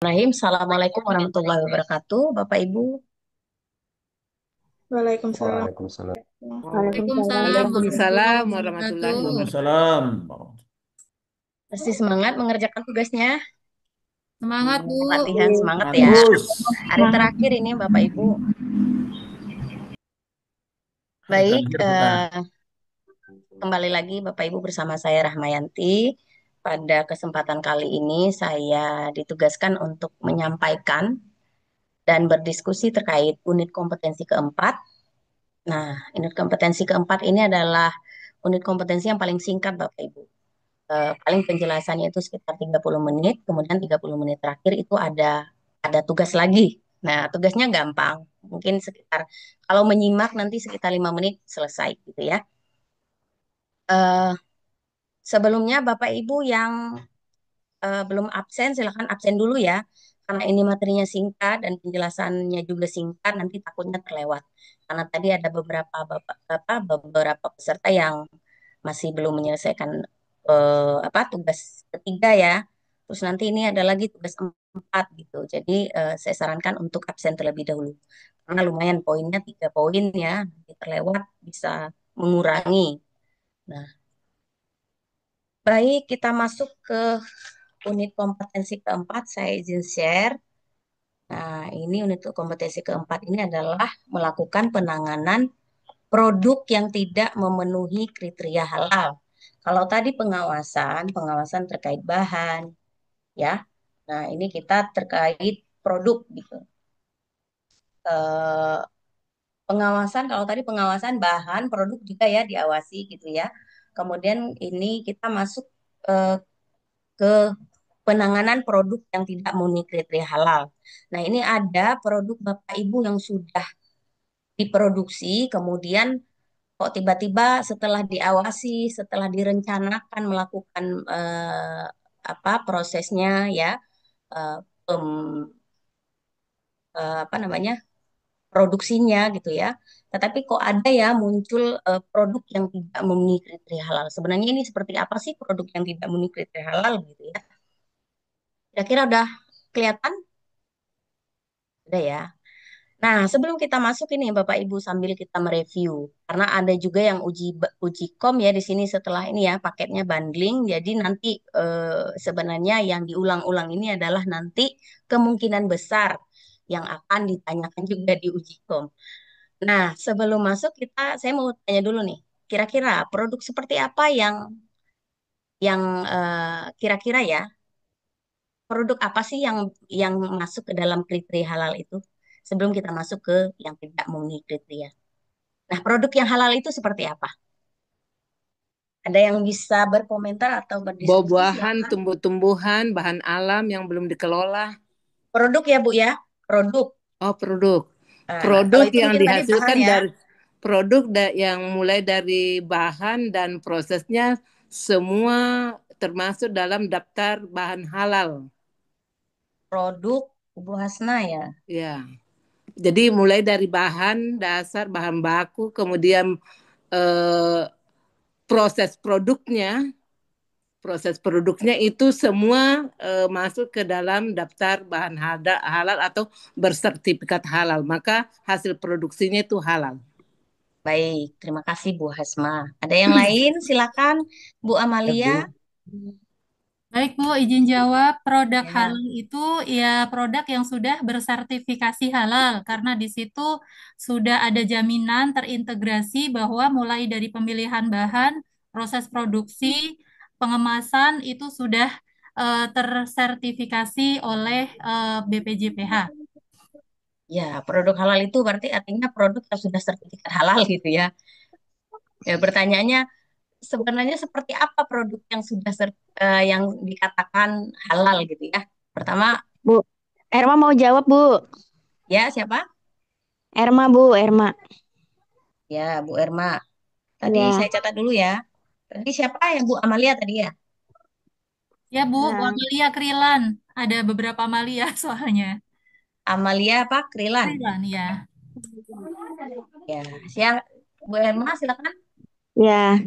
Assalamualaikum warahmatullahi wabarakatuh, Bapak Ibu. Waalaikumsalam. Waalaikumsalam. Waalaikumsalam Waalaikumsalam warahmatullahi warahmatullahi wabarakatuh. wabarakatuh. Waalaikumsalam. Masih semangat mengerjakan tugasnya. Semangat, Bu. Latihan semangat Semangat ya. terus. Hari terakhir ini Bapak Ibu. Hari Baik, terakhir kita. kembali lagi Bapak Ibu bersama saya Rahmayanti. Pada kesempatan kali ini saya ditugaskan untuk menyampaikan dan berdiskusi terkait unit kompetensi keempat. Nah, unit kompetensi keempat ini adalah unit kompetensi yang paling singkat Bapak Ibu. Paling penjelasannya itu sekitar 30 menit, kemudian 30 menit terakhir itu ada tugas lagi. Nah, tugasnya gampang. Mungkin sekitar kalau menyimak nanti sekitar 5 menit selesai gitu ya. Eh, Sebelumnya Bapak Ibu yang belum absen silakan absen dulu ya. Karena ini materinya singkat dan penjelasannya juga singkat, nanti takutnya terlewat. Karena tadi ada beberapa peserta yang masih belum menyelesaikan tugas ketiga ya. Terus nanti ini ada lagi tugas empat gitu. Jadi saya sarankan untuk absen terlebih dahulu. Karena lumayan poinnya 3 poin ya. Nanti terlewat bisa mengurangi. Nah, baik kita masuk ke unit kompetensi keempat. Saya izin share. Nah, ini unit kompetensi keempat ini adalah melakukan penanganan produk yang tidak memenuhi kriteria halal. Kalau tadi pengawasan terkait bahan, ya. Nah, ini kita terkait produk gitu. Eh, kalau tadi pengawasan bahan, produk juga ya diawasi gitu ya. Kemudian ini kita masuk eh, ke penanganan produk yang tidak memenuhi kriteria halal. Nah, ini ada produk Bapak Ibu yang sudah diproduksi, kemudian kok tiba-tiba setelah diawasi, setelah direncanakan melakukan prosesnya ya, eh, pem- apa namanya produksinya gitu ya. Tetapi kok ada ya muncul produk yang tidak memenuhi kriteria halal. Sebenarnya ini seperti apa sih produk yang tidak memenuhi kriteria halal gitu ya? Kira-kira udah kelihatan? Udah ya. Nah, sebelum kita masuk ini Bapak Ibu sambil kita mereview karena ada juga yang uji kom ya di sini setelah ini ya paketnya bundling. Jadi nanti sebenarnya yang diulang-ulang ini adalah nanti kemungkinan besar yang akan ditanyakan juga di uji kom. Nah, sebelum masuk saya mau tanya dulu nih. Kira-kira produk seperti apa yang kira-kira ya produk apa sih yang masuk ke dalam kriteria halal itu? Sebelum kita masuk ke yang tidak memenuhi kriteria. Nah, produk yang halal itu seperti apa? Ada yang bisa berkomentar atau berdiskusi? Buah-buahan, Silakan. tumbuh-tumbuhan, bahan alam yang belum dikelola. Produk ya, Bu ya. Produk. Oh, produk. Nah, kalau Produk itu yang mungkin tadi bahan dihasilkan ya. dari yang mulai dari bahan dan prosesnya semua termasuk dalam daftar bahan halal. Produk Bu Hasna ya. Ya. Jadi mulai dari bahan dasar, bahan baku, kemudian eh, proses produknya proses produknya itu semua masuk ke dalam daftar bahan halal atau bersertifikat halal. Maka hasil produksinya itu halal. Baik, terima kasih Bu Hasma. Ada yang lain? Silakan Bu Ya, Amalia. Bu. Baik, Bu, izin jawab. Produk Ya, halal itu ya produk yang sudah bersertifikasi halal karena di situ sudah ada jaminan terintegrasi bahwa mulai dari pemilihan bahan, proses produksi, pengemasan itu sudah tersertifikasi oleh BPJPH. ya, produk halal itu berarti artinya produk yang sudah sertifikat halal gitu ya. Ya, pertanyaannya sebenarnya seperti apa produk yang yang dikatakan halal gitu ya? Pertama, Bu, Erma mau jawab, Bu. ya siapa? Erma, Bu, Erma. Ya, Bu Erma. Tadi Ya, saya catat dulu ya. Tadi siapa ya Bu Amalia tadi ya? Ya, Bu ya. Amalia Krilan. Ada beberapa Amalia soalnya. Amalia apa? Krilan. Krilan, ya. Ya, siap. Bu Erma silakan. Ya,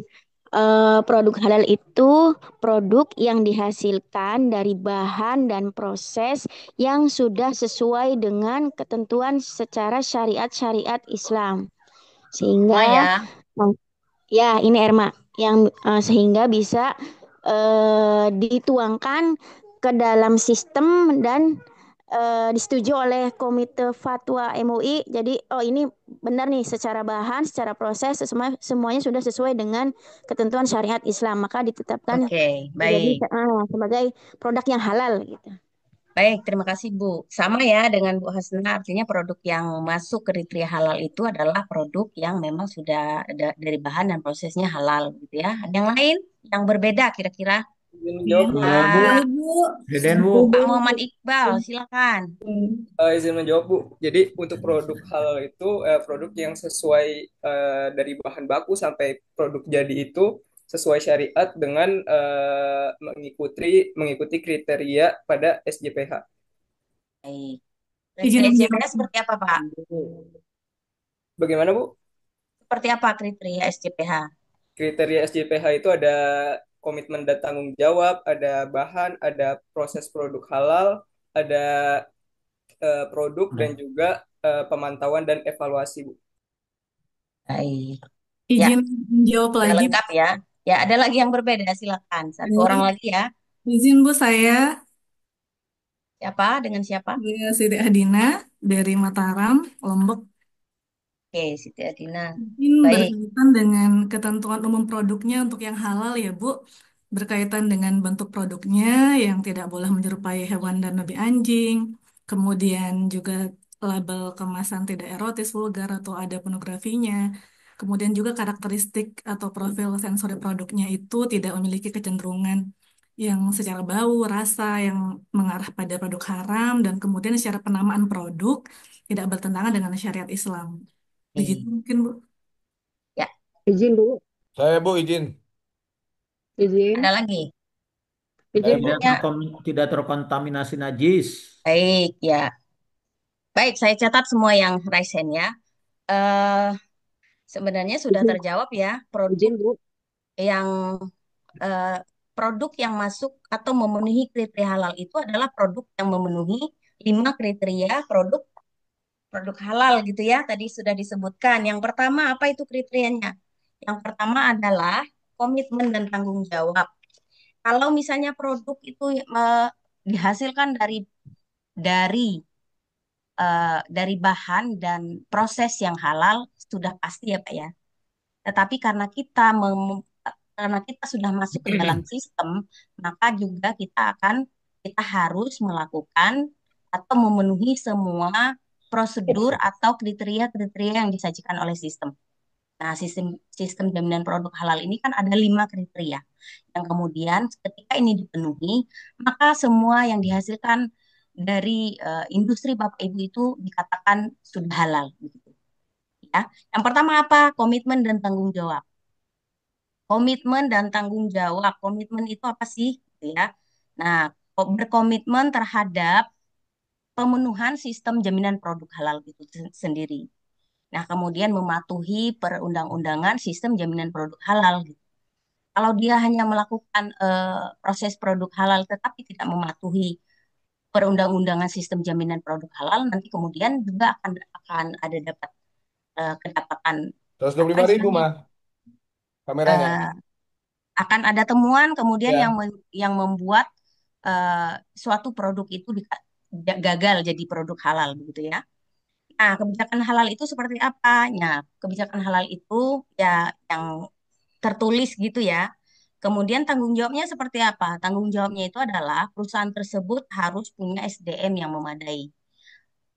Produk halal itu produk yang dihasilkan dari bahan dan proses yang sudah sesuai dengan ketentuan secara syariat-syariat Islam. Sama Sehingga, ya. ya ini Erma, yang sehingga bisa dituangkan ke dalam sistem dan disetujui oleh Komite Fatwa MUI. Jadi, oh ini benar nih secara bahan, secara proses, semuanya sudah sesuai dengan ketentuan syariat Islam. Maka ditetapkan Oke, menjadi baik. sebagai produk yang halal gitu. Baik, terima kasih Bu. Sama ya dengan Bu Hasna, artinya produk yang masuk kriteria halal itu adalah produk yang memang sudah dari bahan dan prosesnya halal gitu ya. Ada yang lain yang berbeda kira-kira? Izin menjawab, Bu. Boleh, Bu. Pak, Deden, Bu. Pak Muhammad Iqbal, silakan. Izin menjawab, Bu. Jadi untuk produk halal itu produk yang sesuai dari bahan baku sampai produk jadi itu sesuai syariat dengan mengikuti kriteria pada SJPH. Baik. Izin Kriteria SJPH menjawab. seperti apa Pak? Bagaimana, Bu? Seperti apa kriteria SJPH? Kriteria SJPH itu ada komitmen dan tanggung jawab, ada bahan, ada proses produk halal, ada produk dan juga pemantauan dan evaluasi, Bu. Baik. Ya, Izin menjawab sudah lagi. lengkap ya. Ya, ada lagi yang berbeda, silakan. Satu orang lagi ya. Izin Bu, saya Siapa? Dengan siapa? Siti Adina dari Mataram, Lombok. Oke, Siti Adina. Mungkin Baik. berkaitan dengan ketentuan umum produknya untuk yang halal ya Bu, berkaitan dengan bentuk produknya yang tidak boleh menyerupai hewan dan babi anjing, kemudian juga label kemasan tidak erotis, vulgar atau ada pornografinya, kemudian juga karakteristik atau profil sensori produknya itu tidak memiliki kecenderungan yang secara bau, rasa yang mengarah pada produk haram, dan kemudian secara penamaan produk tidak bertentangan dengan syariat Islam. Begitu Oke. mungkin Bu. Ya, Izin dulu, Saya, Bu, izin. izin, ada lagi. Saya izin Bu. Berikutnya, Tidak terkontaminasi najis. baik ya. Baik, saya catat semua yang raise hand ya. Eh, sebenarnya sudah Izin, terjawab ya, produk izin Bu. yang eh, produk yang masuk atau memenuhi kriteria halal itu adalah produk yang memenuhi 5 kriteria produk produk halal gitu ya. Tadi sudah disebutkan. Yang pertama apa itu kriterianya? Yang pertama adalah komitmen dan tanggung jawab. Kalau misalnya produk itu dihasilkan dari dari bahan dan proses yang halal sudah pasti ya Pak ya. Tetapi karena kita sudah masuk ke dalam sistem, maka juga kita harus melakukan atau memenuhi semua prosedur atau kriteria-kriteria yang disajikan oleh sistem. Nah, sistem sistem jaminan produk halal ini kan ada 5 kriteria yang kemudian ketika ini dipenuhi, maka semua yang dihasilkan dari industri Bapak Ibu itu dikatakan sudah halal, begitu. Ya, yang pertama apa? Komitmen dan tanggung jawab. Komitmen dan tanggung jawab. Komitmen itu apa sih? Gitu ya. Nah, berkomitmen terhadap pemenuhan sistem jaminan produk halal itu sendiri. Nah, kemudian mematuhi perundang-undangan sistem jaminan produk halal gitu. Kalau dia hanya melakukan proses produk halal tetapi tidak mematuhi perundang-undangan sistem jaminan produk halal, nanti kemudian juga akan ada dapat kedapatan apa 125.000, istilahnya mah, kameranya. eh, akan ada temuan kemudian Ya. yang membuat suatu produk itu gagal jadi produk halal begitu ya. Nah, kebijakan halal itu seperti apa? Nah, kebijakan halal itu ya yang tertulis gitu ya. Kemudian tanggung jawabnya seperti apa? Tanggung jawabnya itu adalah perusahaan tersebut harus punya SDM yang memadai.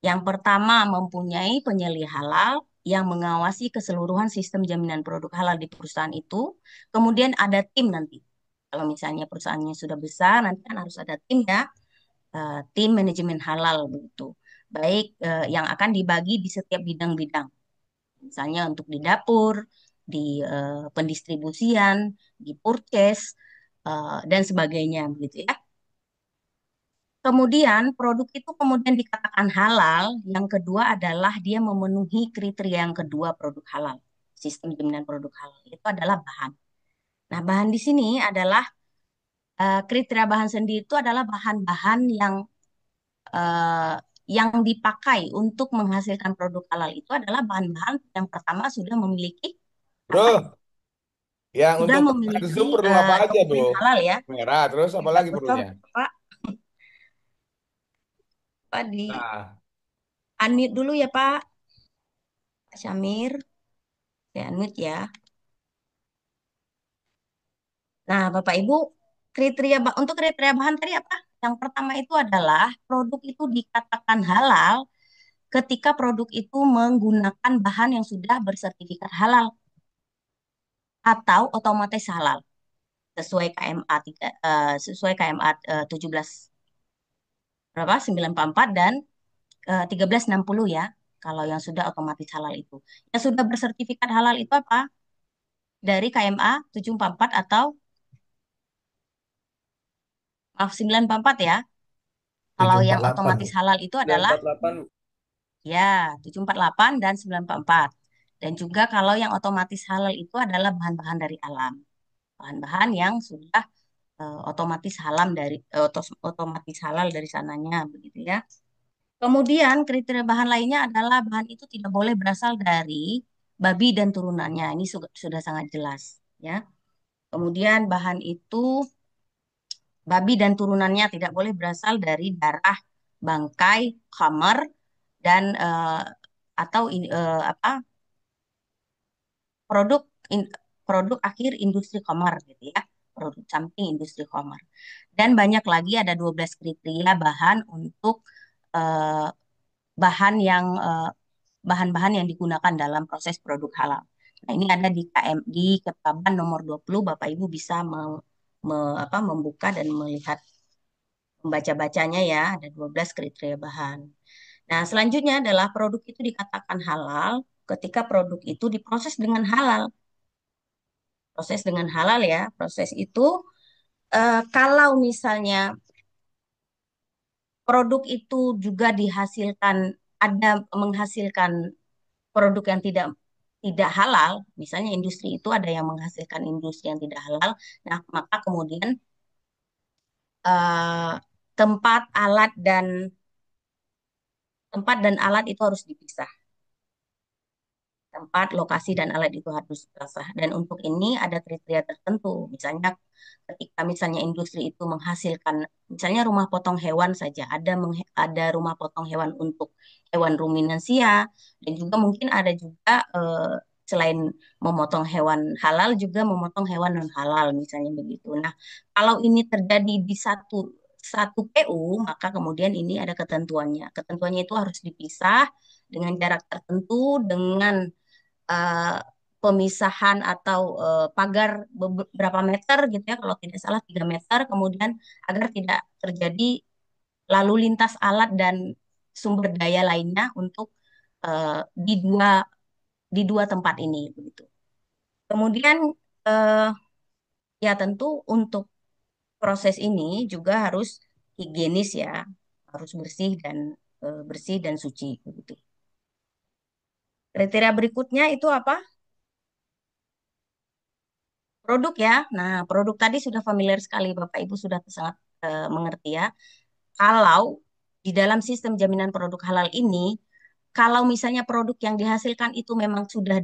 Yang pertama, mempunyai penyelih halal yang mengawasi keseluruhan sistem jaminan produk halal di perusahaan itu. Kemudian ada tim nanti. Kalau misalnya perusahaannya sudah besar, nanti kan harus ada tim ya, tim manajemen halal begitu. Baik yang akan dibagi di setiap bidang-bidang. Misalnya untuk di dapur, di pendistribusian, di purchase, dan sebagainya begitu ya. Kemudian produk itu kemudian dikatakan halal. Yang kedua adalah dia memenuhi kriteria yang kedua produk halal. Sistem jaminan produk halal itu adalah bahan. Nah, bahan di sini adalah kriteria bahan sendi itu adalah bahan-bahan eh, yang dipakai untuk menghasilkan produk halal itu adalah bahan-bahan yang pertama sudah memiliki apa? Bro, yang Sudah untuk bukaan memiliki Zoom perlu apa aja, dokumen Bro? halal ya. Merah, terus apa Tidak lagi bocor, perlunya? Pak. Pak di Nah, unmute dulu ya, Pak. Pak Syamir, saya unmute ya. Nah, Bapak Ibu, untuk kriteria bahan tadi apa? Yang pertama itu adalah produk itu dikatakan halal ketika produk itu menggunakan bahan yang sudah bersertifikat halal atau otomatis halal sesuai KMA sesuai KMA 17 berapa 94 dan 1360 ya. Kalau yang sudah otomatis halal itu. Yang sudah bersertifikat halal itu apa? Dari KMA 744 atau maaf 944 ya. Kalau yang 748, Bu. otomatis halal itu adalah 948. ya 748 dan 944. Dan juga kalau yang otomatis halal itu adalah bahan-bahan dari alam. Bahan-bahan yang sudah otomatis otomatis halal dari sananya begitu ya. Kemudian kriteria bahan lainnya adalah bahan itu tidak boleh berasal dari babi dan turunannya. Ini sudah sangat jelas ya. Kemudian bahan itu babi dan turunannya tidak boleh berasal dari darah, bangkai, khamar dan atau apa produk produk akhir industri khamar gitu ya. Produk samping industri khamar. Dan banyak lagi ada 12 kriteria bahan untuk eh, bahan yang bahan-bahan yang digunakan dalam proses produk halal. Nah, ini ada di Keptaban nomor 20, Bapak Ibu bisa membuka dan melihat membaca-bacanya ya, ada 12 kriteria bahan. Nah, selanjutnya adalah produk itu dikatakan halal ketika produk itu diproses dengan halal. Proses dengan halal ya, proses itu kalau misalnya produk itu juga ada menghasilkan produk yang tidak halal, misalnya industri itu ada yang menghasilkan industri yang tidak halal, nah maka kemudian eh, tempat alat dan tempat dan alat itu harus dipisah. Tempat, lokasi, dan alat itu harus dipisah. Dan untuk ini ada kriteria tertentu. Misalnya ketika misalnya industri itu menghasilkan, misalnya rumah potong hewan saja, ada rumah potong hewan untuk hewan ruminansia, dan juga mungkin ada juga selain memotong hewan halal, juga memotong hewan non halal, misalnya begitu. Nah, kalau ini terjadi di satu satu PU, maka kemudian ini ada ketentuannya. Ketentuannya itu harus dipisah dengan jarak tertentu, dengan eh, pemisahan atau pagar beberapa meter gitu ya, kalau tidak salah 3 meter, kemudian agar tidak terjadi lalu lintas alat dan sumber daya lainnya untuk di dua tempat ini begitu. Kemudian eh, ya tentu untuk proses ini juga harus higienis ya, harus bersih dan suci begitu. Kriteria berikutnya itu apa? Produk ya. Nah, produk tadi sudah familiar sekali, Bapak Ibu sudah sangat mengerti ya. Kalau di dalam sistem jaminan produk halal ini, kalau misalnya produk yang dihasilkan itu memang sudah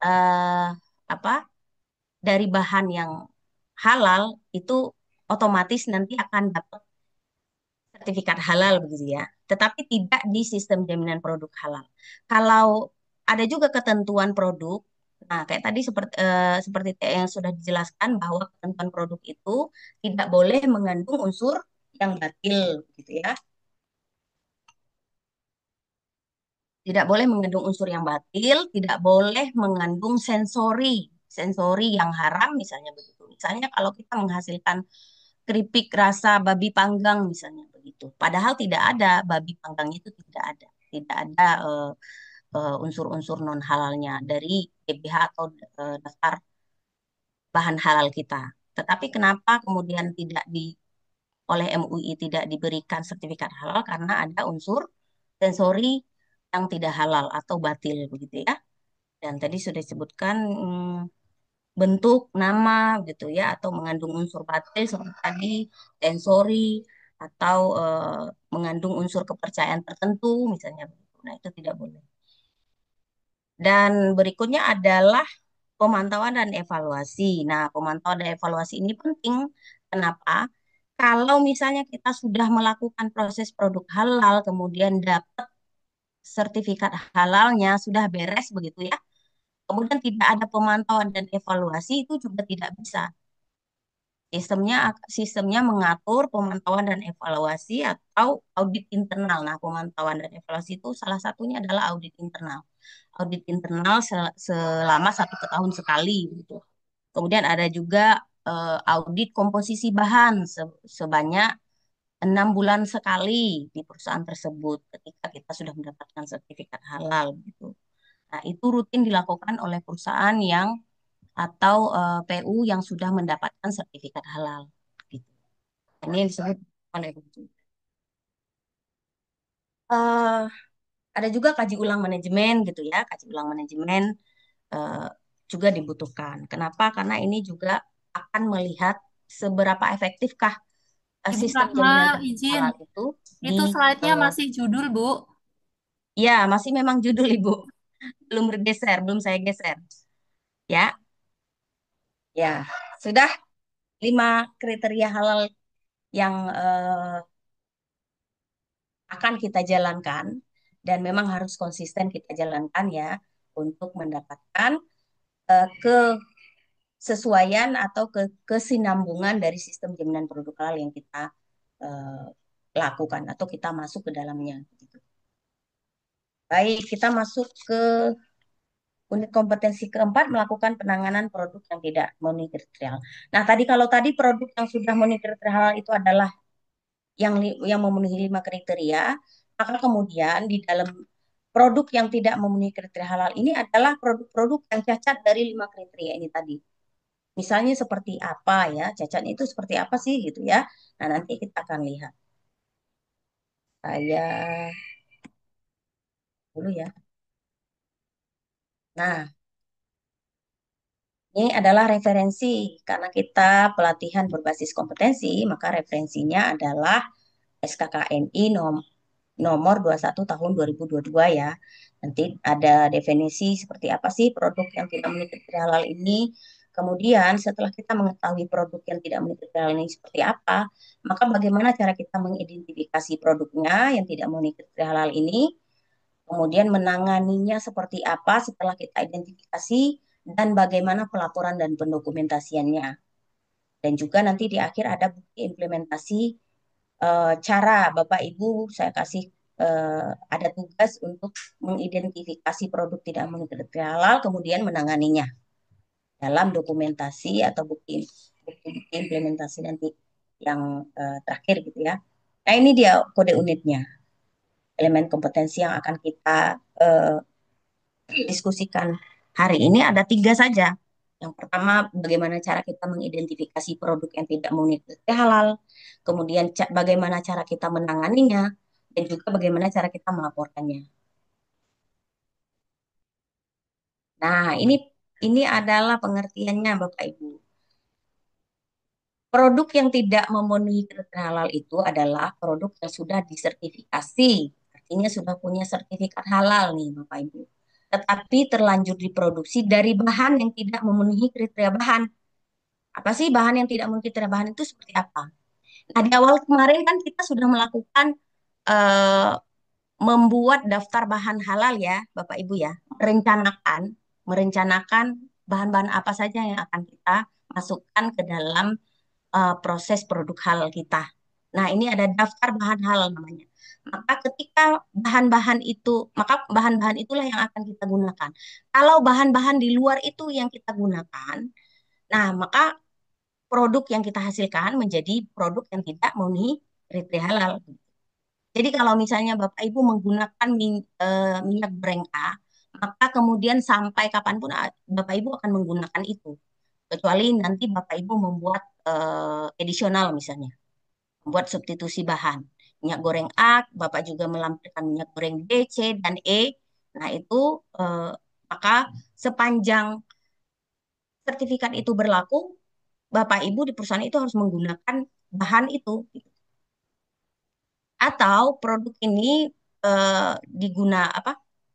eh, apa? Dari bahan yang halal, itu otomatis nanti akan dapat sertifikat halal begitu ya. Tetapi tidak di sistem jaminan produk halal. Kalau ada juga ketentuan produk, nah kayak tadi seperti yang sudah dijelaskan bahwa ketentuan produk itu tidak boleh mengandung unsur yang batil gitu ya. Tidak boleh mengandung unsur yang batil, tidak boleh mengandung sensori yang haram misalnya begitu. Misalnya kalau kita menghasilkan keripik rasa babi panggang misalnya begitu. Padahal tidak ada babi panggangnya itu tidak ada. Tidak ada unsur-unsur non halalnya dari DBH atau daftar bahan halal kita. Tetapi kenapa kemudian tidak oleh MUI tidak diberikan sertifikat halal karena ada unsur sensori yang tidak halal atau batil begitu ya. Dan tadi sudah disebutkan bentuk, nama gitu ya, atau mengandung unsur baterai seperti tadi, sensori, atau mengandung unsur kepercayaan tertentu misalnya begitu. Nah, itu tidak boleh. Dan berikutnya adalah pemantauan dan evaluasi. Nah, pemantauan dan evaluasi ini penting. Kenapa? Kalau misalnya kita sudah melakukan proses produk halal, kemudian dapat sertifikat halalnya, sudah beres begitu ya, kemudian tidak ada pemantauan dan evaluasi, itu juga tidak bisa. Sistemnya mengatur pemantauan dan evaluasi atau audit internal. Nah, pemantauan dan evaluasi itu salah satunya adalah audit internal. Audit internal selama 1 tahun sekali gitu. Kemudian ada juga audit komposisi bahan sebanyak 6 bulan sekali di perusahaan tersebut ketika kita sudah mendapatkan sertifikat halal gitu. Nah, itu rutin dilakukan oleh perusahaan yang atau PU yang sudah mendapatkan sertifikat halal gitu. Ini yang disebut oleh itu. Eh, ada juga kaji ulang manajemen gitu ya, kaji ulang manajemen eh, juga dibutuhkan. Kenapa? Karena ini juga akan melihat seberapa efektifkah Ibu sistem Rahma, jaminan izin. halal itu di Itu slide-nya eh, masih judul, Bu. ya masih memang judul Ibu, belum bergeser, belum saya geser. Ya, ya. Sudah 5 kriteria halal yang akan kita jalankan dan memang harus konsisten kita jalankan ya untuk mendapatkan kesesuaian atau kesinambungan dari sistem jaminan produk halal yang kita eh, lakukan atau kita masuk ke dalamnya. Gitu. Baik, kita masuk ke unit kompetensi keempat, melakukan penanganan produk yang tidak memenuhi kriteria. Nah, kalau tadi produk yang sudah memenuhi kriteria halal itu adalah yang memenuhi 5 kriteria, maka kemudian di dalam produk yang tidak memenuhi kriteria halal ini adalah produk-produk yang cacat dari 5 kriteria ini tadi. Misalnya seperti apa ya, cacatnya itu seperti apa sih gitu ya. Nah, nanti kita akan lihat. Saya dulu ya. Nah, ini adalah referensi. Karena kita pelatihan berbasis kompetensi, maka referensinya adalah SKKNI nomor 21 tahun 2022 ya. Nanti ada definisi seperti apa sih produk yang tidak memenuhi kriteria halal ini. Kemudian setelah kita mengetahui produk yang tidak memenuhi kriteria halal ini seperti apa, maka bagaimana cara kita mengidentifikasi produknya yang tidak memenuhi kriteria halal ini, kemudian menanganinya seperti apa setelah kita identifikasi, dan bagaimana pelaporan dan pendokumentasiannya. Dan juga nanti di akhir ada bukti implementasi cara Bapak Ibu saya kasih ada tugas untuk mengidentifikasi produk tidak memenuhi kriteria halal, kemudian menanganinya dalam dokumentasi atau bukti implementasi nanti yang terakhir gitu ya. Nah ini dia kode unitnya, elemen kompetensi yang akan kita uh, diskusikan hari ini ada 3 saja. Yang pertama, bagaimana cara kita mengidentifikasi produk yang tidak memenuhi kriteria halal, kemudian bagaimana cara kita menanganinya, dan juga bagaimana cara kita melaporkannya. Nah, ini adalah pengertiannya Bapak Ibu. Produk yang tidak memenuhi kriteria halal itu adalah produk yang sudah disertifikasi, artinya sudah punya sertifikat halal nih Bapak Ibu. Tetapi terlanjur diproduksi dari bahan yang tidak memenuhi kriteria bahan. Apa sih bahan yang tidak memenuhi kriteria bahan itu seperti apa? Nah, di awal kemarin kan kita sudah melakukan eh, membuat daftar bahan halal ya, Bapak Ibu ya, merencanakan bahan-bahan apa saja yang akan kita masukkan ke dalam proses produk halal kita. Nah, ini ada daftar bahan halal namanya. Maka bahan-bahan itulah yang akan kita gunakan. Kalau bahan-bahan di luar itu yang kita gunakan, nah maka produk yang kita hasilkan menjadi produk yang tidak memenuhi kriteria halal. Jadi kalau misalnya Bapak Ibu menggunakan minyak goreng A, maka kemudian sampai kapanpun Bapak Ibu akan menggunakan itu. Kecuali nanti Bapak Ibu membuat edisional misalnya, membuat substitusi bahan. Minyak goreng A, Bapak juga melampirkan minyak goreng B, C, dan E. Nah itu maka sepanjang sertifikat itu berlaku, Bapak Ibu di perusahaan itu harus menggunakan bahan itu. Atau produk ini apa?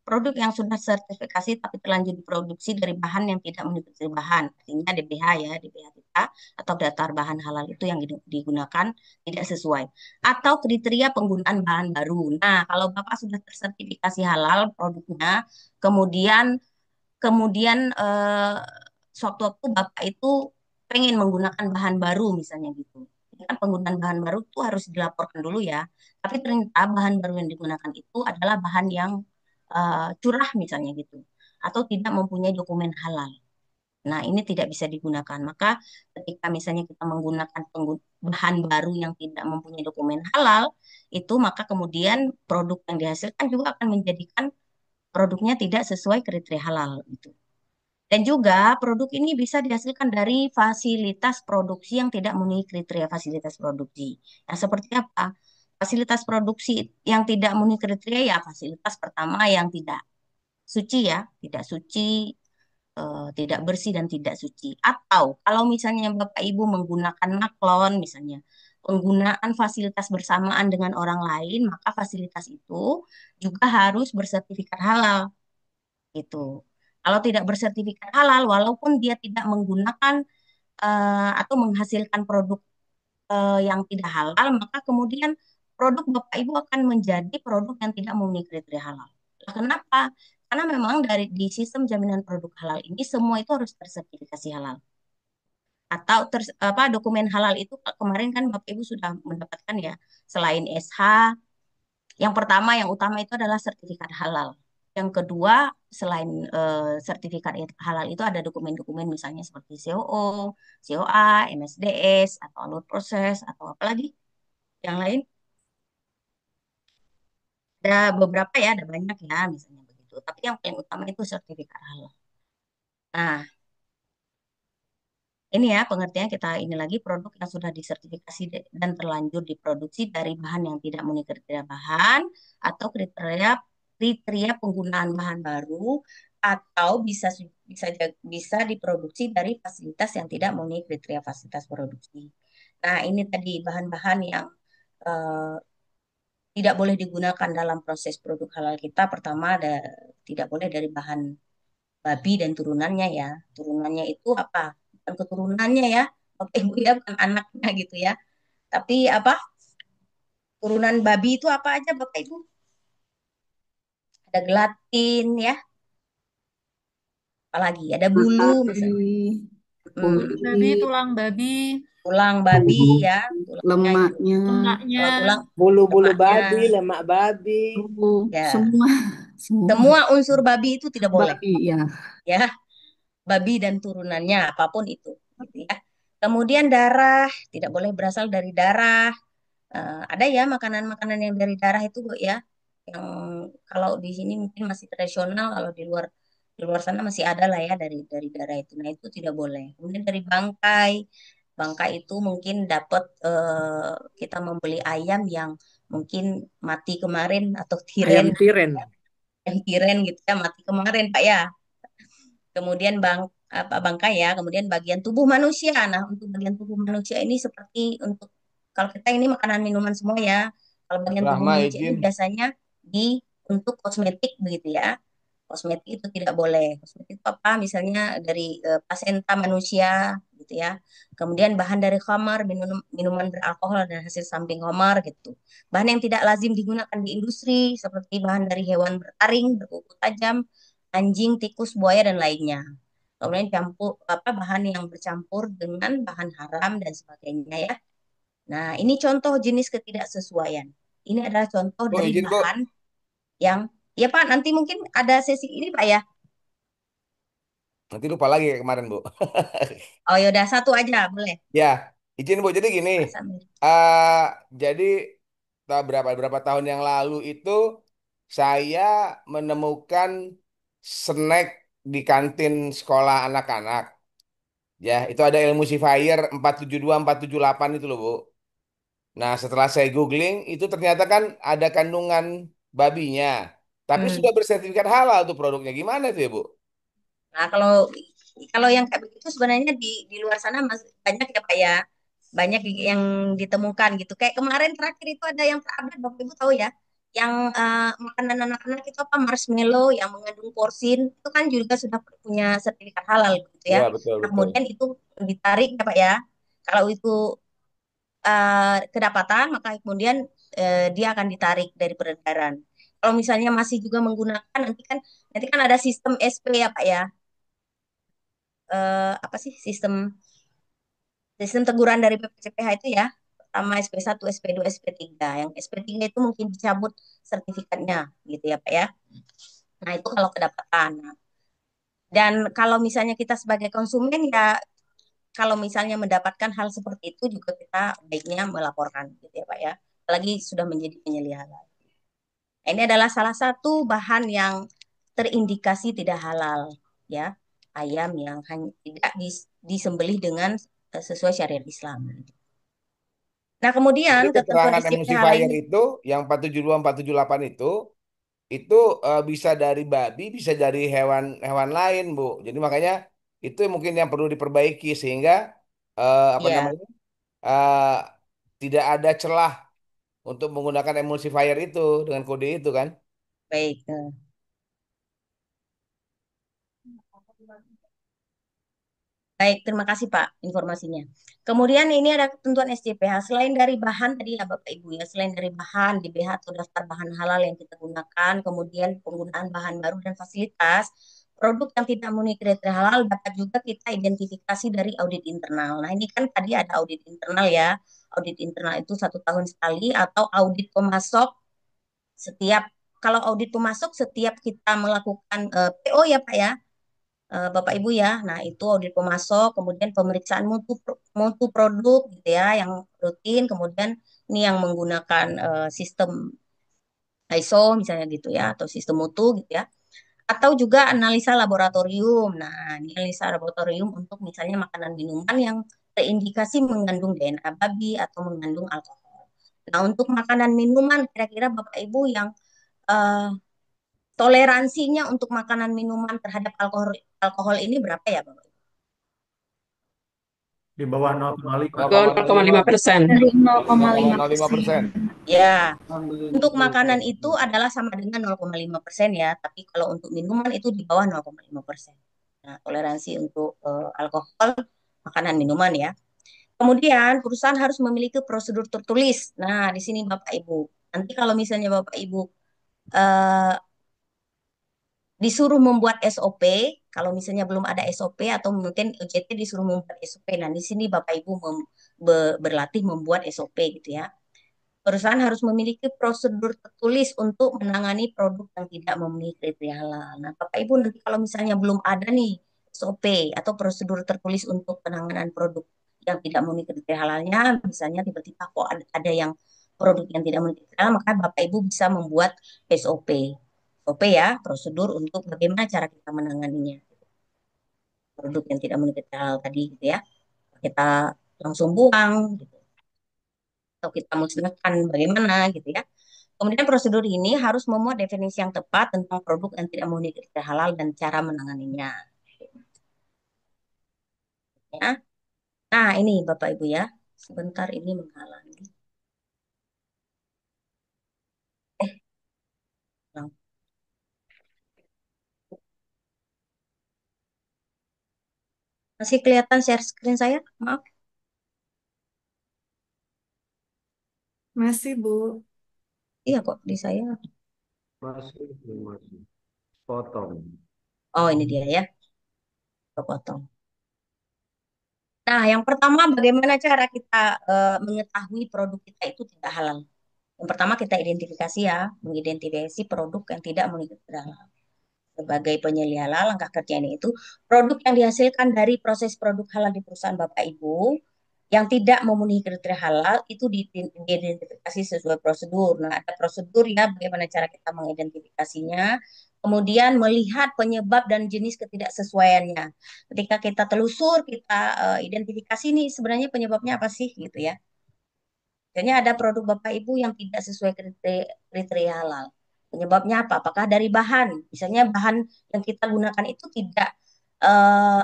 Produk yang sudah sertifikasi tapi terlanjur diproduksi dari bahan yang tidak mengikuti bahan, artinya DBH ya, DBH kita atau daftar bahan halal itu yang digunakan tidak sesuai. Atau kriteria penggunaan bahan baru. Nah, kalau Bapak sudah tersertifikasi halal produknya, kemudian kemudian sewaktu-waktu Bapak itu pengen menggunakan bahan baru misalnya gitu. Ini kan penggunaan bahan baru itu harus dilaporkan dulu ya. Tapi ternyata bahan baru yang digunakan itu adalah bahan yang curah misalnya gitu. Atau tidak mempunyai dokumen halal. Nah, ini tidak bisa digunakan. Maka ketika misalnya kita menggunakan bahan baru yang tidak mempunyai dokumen halal, itu maka kemudian produk yang dihasilkan juga akan menjadikan produknya tidak sesuai kriteria halal gitu. Dan juga produk ini bisa dihasilkan dari fasilitas produksi yang tidak memenuhi kriteria fasilitas produksi. Nah, seperti apa? Fasilitas produksi yang tidak memenuhi kriteria ya fasilitas pertama yang tidak suci ya, tidak suci, tidak bersih dan tidak suci. Atau kalau misalnya Bapak Ibu menggunakan naklon misalnya, penggunaan fasilitas bersamaan dengan orang lain, maka fasilitas itu juga harus bersertifikat halal gitu. Kalau tidak bersertifikat halal, walaupun dia tidak menggunakan atau menghasilkan produk yang tidak halal, maka kemudian produk Bapak Ibu akan menjadi produk yang tidak memenuhi kriteria halal. Nah, kenapa? Karena memang dari di sistem jaminan produk halal ini semua itu harus tersertifikasi halal. Atau apa dokumen halal itu kemarin kan Bapak Ibu sudah mendapatkan ya, selain SH, yang pertama, yang utama itu adalah sertifikat halal. Yang kedua, selain sertifikat halal itu ada dokumen-dokumen misalnya seperti COO, COA, MSDS, atau alur proses, atau apa lagi yang lain. Ada beberapa ya, ada banyak ya misalnya begitu. Tapi yang paling utama itu sertifikat halal. Nah, ini ya pengertiannya kita ini lagi produk yang sudah disertifikasi dan terlanjur diproduksi dari bahan yang tidak memenuhi kriteria bahan atau kriteria kriteria penggunaan bahan baru atau bisa diproduksi dari fasilitas yang tidak memenuhi kriteria fasilitas produksi. Nah, ini tadi bahan-bahan yang eh, tidak boleh digunakan dalam proses produk halal kita. Pertama ada tidak boleh dari bahan babi dan turunannya ya. Turunannya itu apa? Bukan keturunannya ya, Bapak Ibu ya, bukan anaknya gitu ya. Tapi apa? Turunan babi itu apa aja Bapak Ibu? Ada gelatin ya, apalagi ada bulu misalnya. Babi, Babi, kulit, tulang babi, Tulang babi ya, tulangnya itu. lemaknya, lemaknya, Kalau tulang Bulu-bulu lemaknya babi, lemak babi. ya. semua, semua Semua unsur babi itu tidak boleh babi ya. ya. Babi dan turunannya apapun itu gitu ya. Kemudian darah tidak boleh berasal dari darah. Ada ya makanan-makanan yang dari darah itu Bu, ya, yang kalau di sini mungkin masih tradisional, kalau di luar sana masih ada lah ya dari darah itu. Nah itu tidak boleh. Kemudian dari bangkai, bangkai itu mungkin dapat kita membeli ayam yang mungkin mati kemarin atau tiren, Ayam tiren. yang tiren gitu ya mati kemarin Pak ya. Kemudian apa bangkai ya, kemudian bagian tubuh manusia. Nah, untuk bagian tubuh manusia ini seperti untuk kalau kita ini makanan minuman semua ya. Kalau bagian tubuh Rahma manusia ini izin. biasanya untuk kosmetik begitu ya. Kosmetik itu tidak boleh. Kosmetik itu apa? Misalnya dari plasenta manusia gitu ya. Kemudian bahan dari khamar, minuman beralkohol dan hasil samping khamar gitu. Bahan yang tidak lazim digunakan di industri seperti bahan dari hewan bertaring, berkuku tajam, anjing, tikus, buaya dan lainnya. Kemudian campur apa bahan yang bercampur dengan bahan haram dan sebagainya ya. Nah, ini contoh jenis ketidaksesuaian. Ini adalah contoh Bu, dari izin Bu. bahan yang ya Pak, nanti mungkin ada sesi ini Pak ya. Nanti lupa lagi kayak kemarin Bu. Oh ya udah satu aja boleh. Ya, izin Bu. Jadi gini, Pak Samir. eh jadi berapa berapa tahun yang lalu itu saya menemukan snack di kantin sekolah anak-anak. Ya, itu ada ilmu Fire 472 478 itu loh, Bu. Nah, setelah saya googling, itu ternyata kan ada kandungan babinya. Tapi Hmm. sudah bersertifikat halal tuh produknya. Gimana itu ya, Bu? Nah, kalau Kalau yang kayak begitu sebenarnya di luar sana banyak ya Pak ya, banyak yang ditemukan gitu. Kayak kemarin terakhir itu ada yang terupdate, Bapak Ibu tahu ya, yang makanan anak-anak itu apa marshmallow yang mengandung porsin itu kan juga sudah punya sertifikat halal gitu ya. Ya, betul Nah, betul. kemudian itu ditarik ya Pak ya. Kalau itu kedapatan maka kemudian dia akan ditarik dari peredaran. Kalau misalnya masih juga menggunakan nanti kan ada sistem SP ya Pak ya. Apa sih sistem teguran dari PPCPH itu ya, pertama SP1, SP2, SP3. Yang SP3 itu mungkin dicabut sertifikatnya gitu ya Pak ya. Nah, itu kalau kedapatan. Nah, dan kalau misalnya kita sebagai konsumen ya, kalau misalnya mendapatkan hal seperti itu juga kita baiknya melaporkan gitu ya Pak ya. Apalagi sudah menjadi penyelidikan. Nah, ini adalah salah satu bahan yang terindikasi tidak halal ya, ayam yang hanya tidak disembelih dengan sesuai syariat Islam. Nah, kemudian Jadi ketentuan keterangan SJPH emulsifier lainnya, itu yang 472 478 itu bisa dari babi, bisa dari hewan lain, Bu. Jadi makanya itu mungkin yang perlu diperbaiki sehingga apa ya namanya? eh, tidak ada celah untuk menggunakan emulsifier itu dengan kode itu kan. baik. Baik, terima kasih Pak informasinya. Kemudian ini ada ketentuan SJPH. Selain dari bahan tadi ya Bapak Ibu ya, selain dari bahan di BH atau daftar bahan halal yang kita gunakan, kemudian penggunaan bahan baru dan fasilitas, produk yang tidak memenuhi kriteria halal dapat juga kita identifikasi dari audit internal. Nah, ini kan tadi ada audit internal ya. Audit internal itu 1 tahun sekali atau audit pemasok setiap kalau audit pemasok setiap kita melakukan PO ya Pak ya, Bapak Ibu ya. Nah, itu audit pemasok, kemudian pemeriksaan mutu produk gitu ya yang rutin, kemudian ini yang menggunakan sistem ISO misalnya gitu ya atau sistem mutu gitu ya. Atau juga analisa laboratorium. Nah, ini analisa laboratorium untuk misalnya makanan minuman yang terindikasi mengandung DNA babi atau mengandung alkohol. Nah, untuk makanan minuman kira-kira Bapak Ibu yang eh, toleransinya untuk makanan minuman terhadap alkohol alkohol ini berapa ya Bapak? Di bawah 0,5. 0,5%. Dari 0,5 0,05%. persen. Ya, untuk makanan itu adalah sama dengan 0,5% ya, tapi kalau untuk minuman itu di bawah 0,5%. Nah, toleransi untuk alkohol makanan minuman ya. Kemudian perusahaan harus memiliki prosedur tertulis. Nah, di sini Bapak Ibu. Nanti kalau misalnya Bapak Ibu eh, disuruh membuat SOP, kalau misalnya belum ada SOP atau mungkin OJT disuruh membuat SOP. Nah, di sini Bapak Ibu berlatih membuat SOP gitu ya. Perusahaan harus memiliki prosedur tertulis untuk menangani produk yang tidak memenuhi kriteria halal. Nah, Bapak Ibu nanti kalau misalnya belum ada nih SOP atau prosedur tertulis untuk penanganan produk yang tidak memenuhi kriteria halalnya, misalnya tiba-tiba kok ada yang produk yang tidak memenuhi kriteria halal, maka Bapak Ibu bisa membuat SOP. SOP ya, prosedur untuk bagaimana cara kita menanganinya. Produk yang tidak memenuhi kriteria halal tadi gitu ya. Kita langsung buang gitu, atau kita musnahkan bagaimana gitu ya. Kemudian prosedur ini harus memuat definisi yang tepat tentang produk yang tidak memenuhi kriteria halal dan cara menanganinya. Ya. Nah, ini Bapak Ibu ya. Sebentar ini menghalangi. Eh, ulang. Masih kelihatan share screen saya? Maaf. Masih, Bu. Iya kok di saya. Masih, masih. Potong. Oh, ini dia ya. Kepotong. Nah, yang pertama bagaimana cara kita mengetahui produk kita itu tidak halal? Yang pertama kita identifikasi ya, mengidentifikasi produk yang tidak memenuhi kriteria halal. Sebagai penyelia halal, langkah kerjanya itu produk yang dihasilkan dari proses produk halal di perusahaan Bapak Ibu yang tidak memenuhi kriteria halal itu diidentifikasi sesuai prosedur. Nah, ada prosedur ya bagaimana cara kita mengidentifikasinya. Kemudian melihat penyebab dan jenis ketidaksesuaiannya. Ketika kita telusur, kita identifikasi nih sebenarnya penyebabnya apa sih gitu ya. Misalnya ada produk Bapak Ibu yang tidak sesuai kriteria halal. Penyebabnya apa? Apakah dari bahan? Misalnya bahan yang kita gunakan itu tidak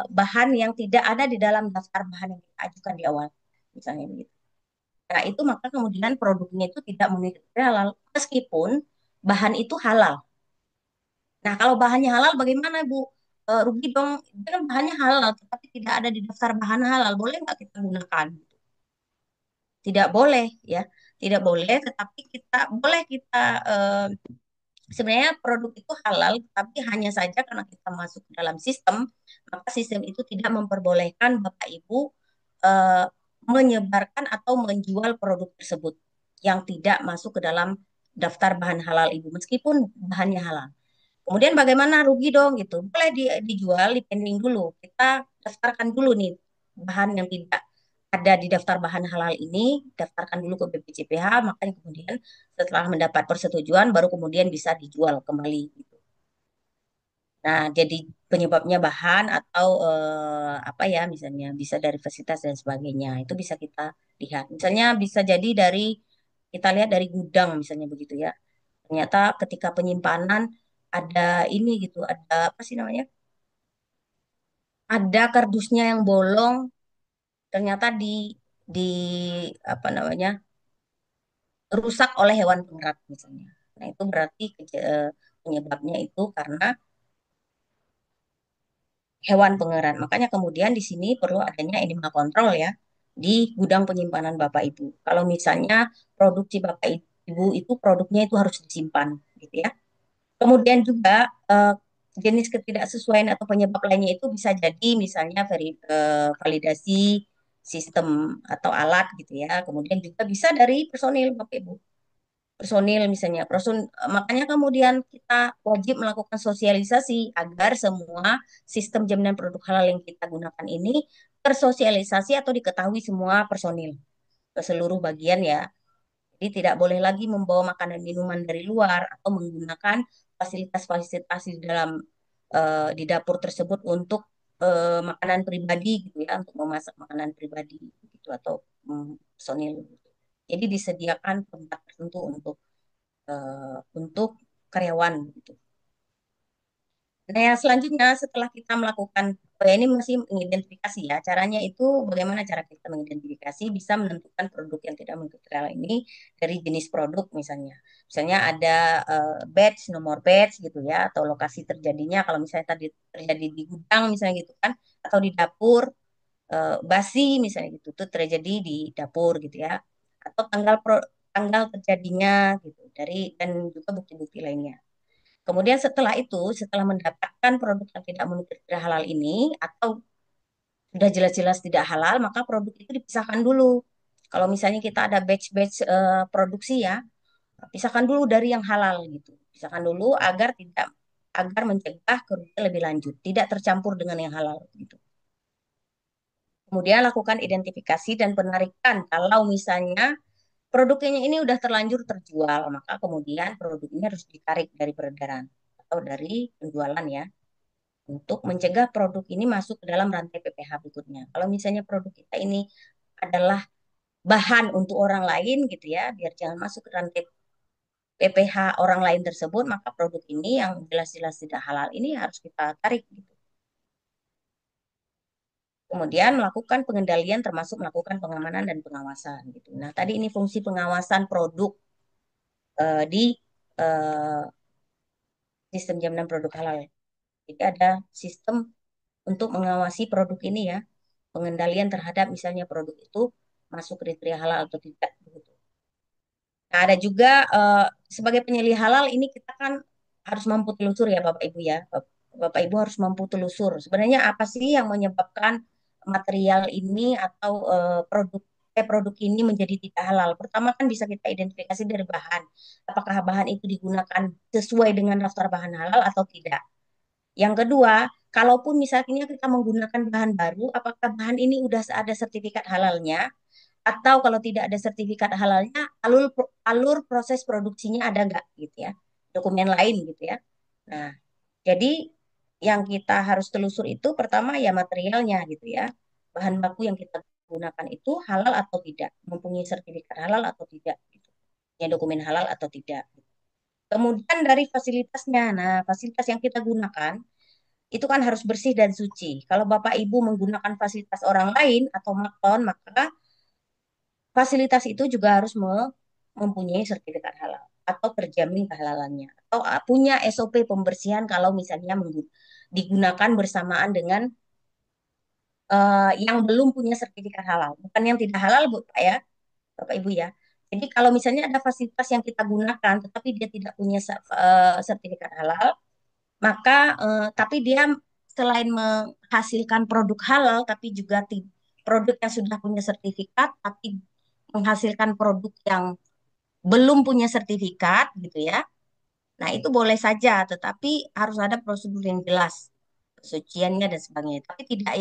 bahan yang tidak ada di dalam daftar bahan yang kita ajukan di awal, misalnya begitu. Nah, itu maka kemudian produknya itu tidak memenuhi kriteria halal meskipun bahan itu halal. Nah, kalau bahannya halal bagaimana, Bu? Rugi dong. Itu kan bahannya halal, tetapi tidak ada di daftar bahan halal. Boleh nggak kita gunakan? Tidak boleh, ya. Tidak boleh, tetapi kita sebenarnya produk itu halal, tapi hanya saja karena kita masuk ke dalam sistem, maka sistem itu tidak memperbolehkan Bapak Ibu eh, menyebarkan atau menjual produk tersebut yang tidak masuk ke dalam daftar bahan halal Ibu, meskipun bahannya halal. Kemudian bagaimana, rugi dong gitu. Boleh dijual, dipending dulu. Kita daftarkan dulu nih bahan yang tidak ada di daftar bahan halal ini, daftarkan dulu ke BPJPH, makanya kemudian setelah mendapat persetujuan baru kemudian bisa dijual kembali gitu. Nah, jadi penyebabnya bahan atau apa ya, misalnya bisa dari fasilitas dan sebagainya. Itu bisa kita lihat. Misalnya bisa jadi dari kita lihat dari gudang misalnya begitu ya. Ternyata ketika penyimpanan ada ini gitu, ada apa sih namanya? Ada kardusnya yang bolong, ternyata di apa namanya? Rusak oleh hewan pengerat misalnya. Nah, itu berarti penyebabnya itu karena hewan pengerat. Makanya kemudian di sini perlu adanya animal control ya di gudang penyimpanan Bapak Ibu. Kalau misalnya produksi Bapak Ibu itu produknya itu harus disimpan gitu ya. Kemudian juga jenis ketidaksesuaian atau penyebab lainnya itu bisa jadi misalnya validasi sistem atau alat gitu ya. Kemudian juga bisa dari personil Bapak Ibu. Personil misalnya, makanya kemudian kita wajib melakukan sosialisasi agar semua sistem jaminan produk halal yang kita gunakan ini tersosialisasi atau diketahui semua personil ke seluruh bagian ya. Jadi tidak boleh lagi membawa makanan minuman dari luar atau menggunakan fasilitas-fasilitas di dalam di dapur tersebut untuk makanan pribadi gitu ya, untuk memasak makanan pribadi gitu atau personil. Jadi disediakan tempat tertentu untuk karyawan gitu. Nah, yang selanjutnya setelah kita melakukan, oh ya, ini masih mengidentifikasi ya. Caranya itu bagaimana cara kita mengidentifikasi bisa menentukan produk yang tidak mengikuti halal ini dari jenis produk misalnya. Misalnya ada batch, nomor batch gitu ya, atau lokasi terjadinya. Kalau misalnya tadi terjadi di gudang misalnya gitu kan, atau di dapur, basi misalnya gitu, itu terjadi di dapur gitu ya. Atau tanggal terjadinya gitu dari dan juga bukti-bukti lainnya. Kemudian setelah itu, setelah mendapatkan produk yang tidak memenuhi kriteria halal ini atau sudah jelas-jelas tidak halal, maka produk itu dipisahkan dulu. Kalau misalnya kita ada batch-batch produksi ya, pisahkan dulu dari yang halal gitu. Pisahkan dulu agar mencegah kerugian lebih lanjut, tidak tercampur dengan yang halal gitu. Kemudian lakukan identifikasi dan penarikan kalau misalnya produknya ini udah terlanjur terjual, maka kemudian produk ini harus ditarik dari peredaran atau dari penjualan ya, untuk mencegah produk ini masuk ke dalam rantai PPH berikutnya. Kalau misalnya produk kita ini adalah bahan untuk orang lain gitu ya, biar jangan masuk ke rantai PPH orang lain tersebut, maka produk ini yang jelas-jelas tidak halal ini harus kita tarik gitu. Kemudian melakukan pengendalian termasuk melakukan pengamanan dan pengawasan gitu. Nah, tadi ini fungsi pengawasan produk di eh, sistem jaminan produk halal. Jadi ada sistem untuk mengawasi produk ini ya, pengendalian terhadap misalnya produk itu masuk kriteria halal atau tidak begitu. Nah, ada juga sebagai penyelih halal ini kita kan harus mampu telusur ya Bapak Ibu ya. Bapak Ibu harus mampu telusur. Sebenarnya apa sih yang menyebabkan material ini atau produk ini menjadi tidak halal? Pertama kan bisa kita identifikasi dari bahan. Apakah bahan itu digunakan sesuai dengan daftar bahan halal atau tidak? Yang kedua, kalaupun misalnya kita menggunakan bahan baru, apakah bahan ini udah ada sertifikat halalnya? Atau kalau tidak ada sertifikat halalnya, alur proses produksinya ada nggak gitu ya? Dokumen lain gitu ya. Nah, jadi yang kita harus telusur itu pertama ya materialnya gitu ya. Bahan baku yang kita gunakan itu halal atau tidak, mempunyai sertifikat halal atau tidak gitu. Ya dokumen halal atau tidak. Kemudian dari fasilitasnya. Nah, fasilitas yang kita gunakan itu kan harus bersih dan suci. Kalau Bapak Ibu menggunakan fasilitas orang lain atau maklon, maka fasilitas itu juga harus mempunyai sertifikat halal atau terjamin kehalalannya atau punya SOP pembersihan kalau misalnya digunakan bersamaan dengan yang belum punya sertifikat halal. Bukan yang tidak halal, Bu, Pak ya, Bapak Ibu ya. Jadi kalau misalnya ada fasilitas yang kita gunakan tetapi dia tidak punya sertifikat halal, maka tapi dia selain menghasilkan produk halal tapi juga produk yang sudah punya sertifikat tapi menghasilkan produk yang belum punya sertifikat gitu ya. Nah, itu boleh saja tetapi harus ada prosedur yang jelas kesuciannya dan sebagainya. Tapi tidak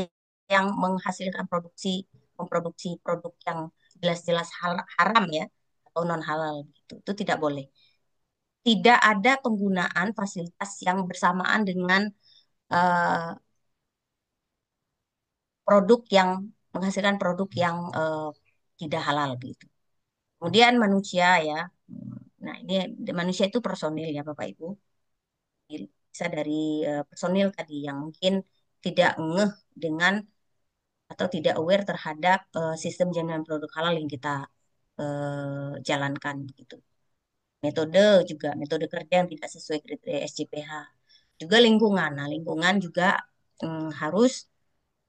yang menghasilkan memproduksi produk yang jelas-jelas haram ya atau non halal gitu. Itu tidak boleh. Tidak ada penggunaan fasilitas yang bersamaan dengan eh, produk yang menghasilkan produk yang tidak halal gitu. Kemudian manusia ya. Nah, ini manusia itu personil ya Bapak Ibu. Bisa dari personil tadi yang mungkin tidak ngeh dengan atau tidak aware terhadap sistem jaminan produk halal yang kita jalankan gitu. Metode juga metode kerja yang tidak sesuai kriteria SJPH. Juga lingkungan. Nah, lingkungan juga harus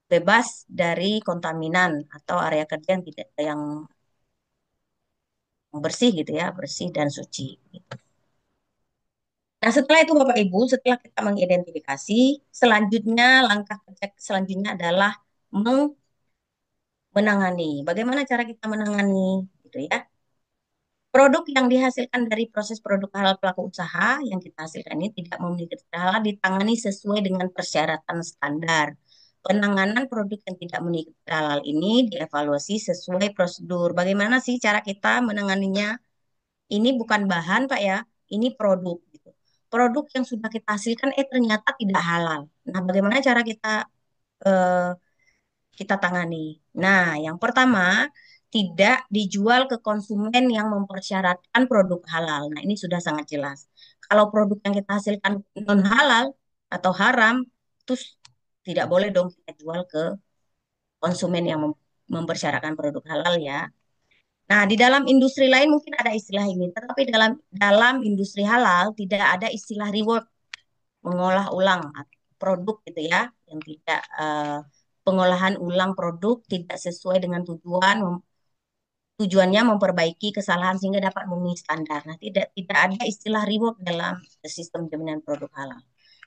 bebas dari kontaminan atau area kerja yang tidak yang bersih gitu ya, bersih dan suci. Gitu. Nah, setelah itu Bapak Ibu, setelah kita mengidentifikasi, selanjutnya langkah kerja selanjutnya adalah menangani. Bagaimana cara kita menangani gitu ya? Produk yang dihasilkan dari proses produk halal pelaku usaha yang kita hasilkan ini tidak memenuhi kriteria halal ditangani sesuai dengan persyaratan standar. Penanganan produk yang tidak memenuhi kriteria halal ini dievaluasi sesuai prosedur. Bagaimana sih cara kita menanganinya? Ini bukan bahan, Pak ya. Ini produk gitu. Produk yang sudah kita hasilkan ternyata tidak halal. Nah, bagaimana cara eh, kita tangani? Nah, yang pertama, tidak dijual ke konsumen yang mempersyaratkan produk halal. Nah, ini sudah sangat jelas. Kalau produk yang kita hasilkan non halal atau haram, terus tidak boleh dong kita jual ke konsumen yang mempersyaratkan produk halal ya. Nah, di dalam industri lain mungkin ada istilah ini, tetapi dalam dalam industri halal tidak ada istilah rework, mengolah ulang produk gitu ya, yang tidak pengolahan ulang produk tidak sesuai dengan tujuannya memperbaiki kesalahan sehingga dapat memenuhi standar. Nah, tidak ada istilah rework dalam sistem jaminan produk halal.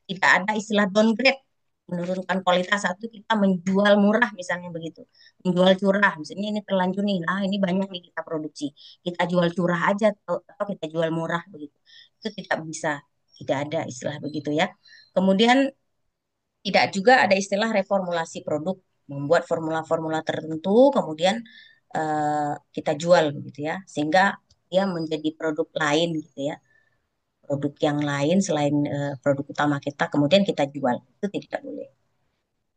Tidak ada istilah downgrade, menurunkan kualitas satu kita menjual murah misalnya begitu. Menjual curah, misalnya ini terlanjur nih, nah ini banyak nih kita produksi. Kita jual curah aja atau kita jual murah begitu. Itu tidak bisa. Tidak ada istilah begitu ya. Kemudian tidak juga ada istilah reformulasi produk, membuat formula-formula tertentu, kemudian kita jual begitu ya, sehingga dia menjadi produk lain gitu ya, produk yang lain selain produk utama kita, kemudian kita jual, itu tidak boleh.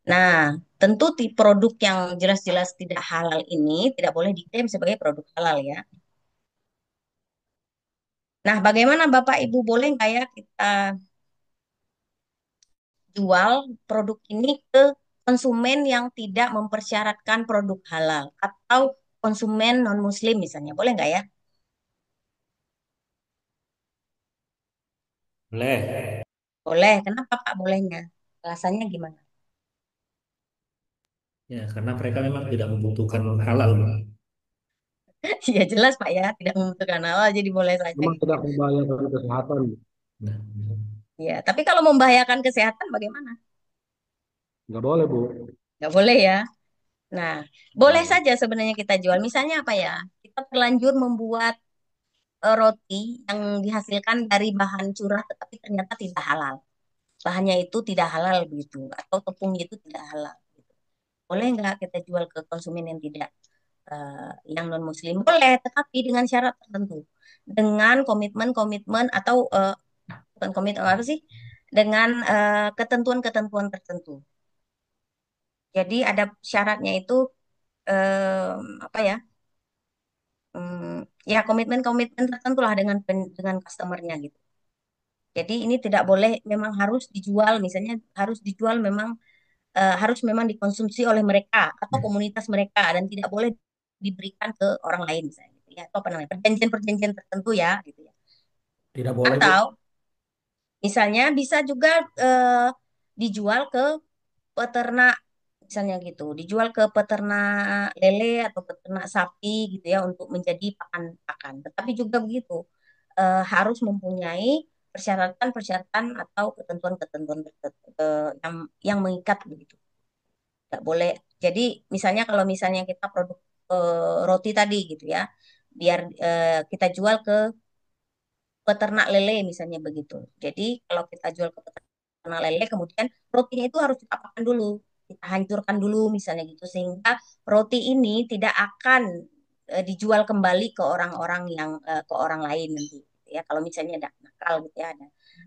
Nah, tentu produk yang jelas-jelas tidak halal ini tidak boleh diklaim sebagai produk halal ya. Nah, bagaimana Bapak Ibu boleh nggak ya kita jual produk ini ke konsumen yang tidak mempersyaratkan produk halal atau konsumen non-muslim misalnya. Boleh nggak ya? Boleh. Boleh. Kenapa Pak bolehnya? Alasannya gimana? Ya, karena mereka memang tidak membutuhkan halal, Mbak. Ya jelas Pak ya, tidak membutuhkan halal jadi boleh saja Memang gitu tidak ya. membahayakan kesehatan. Nah, Ya, tapi kalau membahayakan kesehatan bagaimana? Nggak boleh, Bu. Nggak boleh ya. Nah, Nggak boleh boleh. saja sebenarnya kita jual. Misalnya apa ya? Kita terlanjur membuat roti yang dihasilkan dari bahan curah tetapi ternyata tidak halal. Bahannya itu tidak halal begitu atau tepungnya itu tidak halal gitu. Boleh nggak kita jual ke konsumen yang tidak yang non muslim? Boleh, tetapi dengan syarat tertentu, dengan komitmen-komitmen atau bukan komitmen apa sih, dengan ketentuan-ketentuan tertentu. Jadi ada syaratnya itu apa ya? Ya komitmen-komitmen tertentu lah dengan dengan customernya gitu. Jadi ini tidak boleh memang harus dijual, misalnya harus dijual memang harus memang dikonsumsi oleh mereka atau komunitas mereka dan tidak boleh diberikan ke orang lain misalnya gitu ya. Atau apa namanya? Perjanjian-perjanjian tertentu ya gitu ya. Tidak boleh, Bu. Atau misalnya bisa juga eh, dijual ke peternak misalnya gitu, dijual ke peternak lele atau peternak sapi gitu ya untuk menjadi pakan-pakan. Tetapi juga begitu harus mempunyai persyaratan-persyaratan atau ketentuan-ketentuan yang mengikat begitu. Nggak boleh. Jadi misalnya kalau misalnya kita produk roti tadi gitu ya, biar kita jual ke peternak lele misalnya begitu. Jadi kalau kita jual ke peternak lele, kemudian rotinya itu harus kita apakan dulu, kita hancurkan dulu misalnya gitu, sehingga roti ini tidak akan dijual kembali ke orang-orang yang ke orang lain nanti. Gitu ya, kalau misalnya ada nakal gitu ya,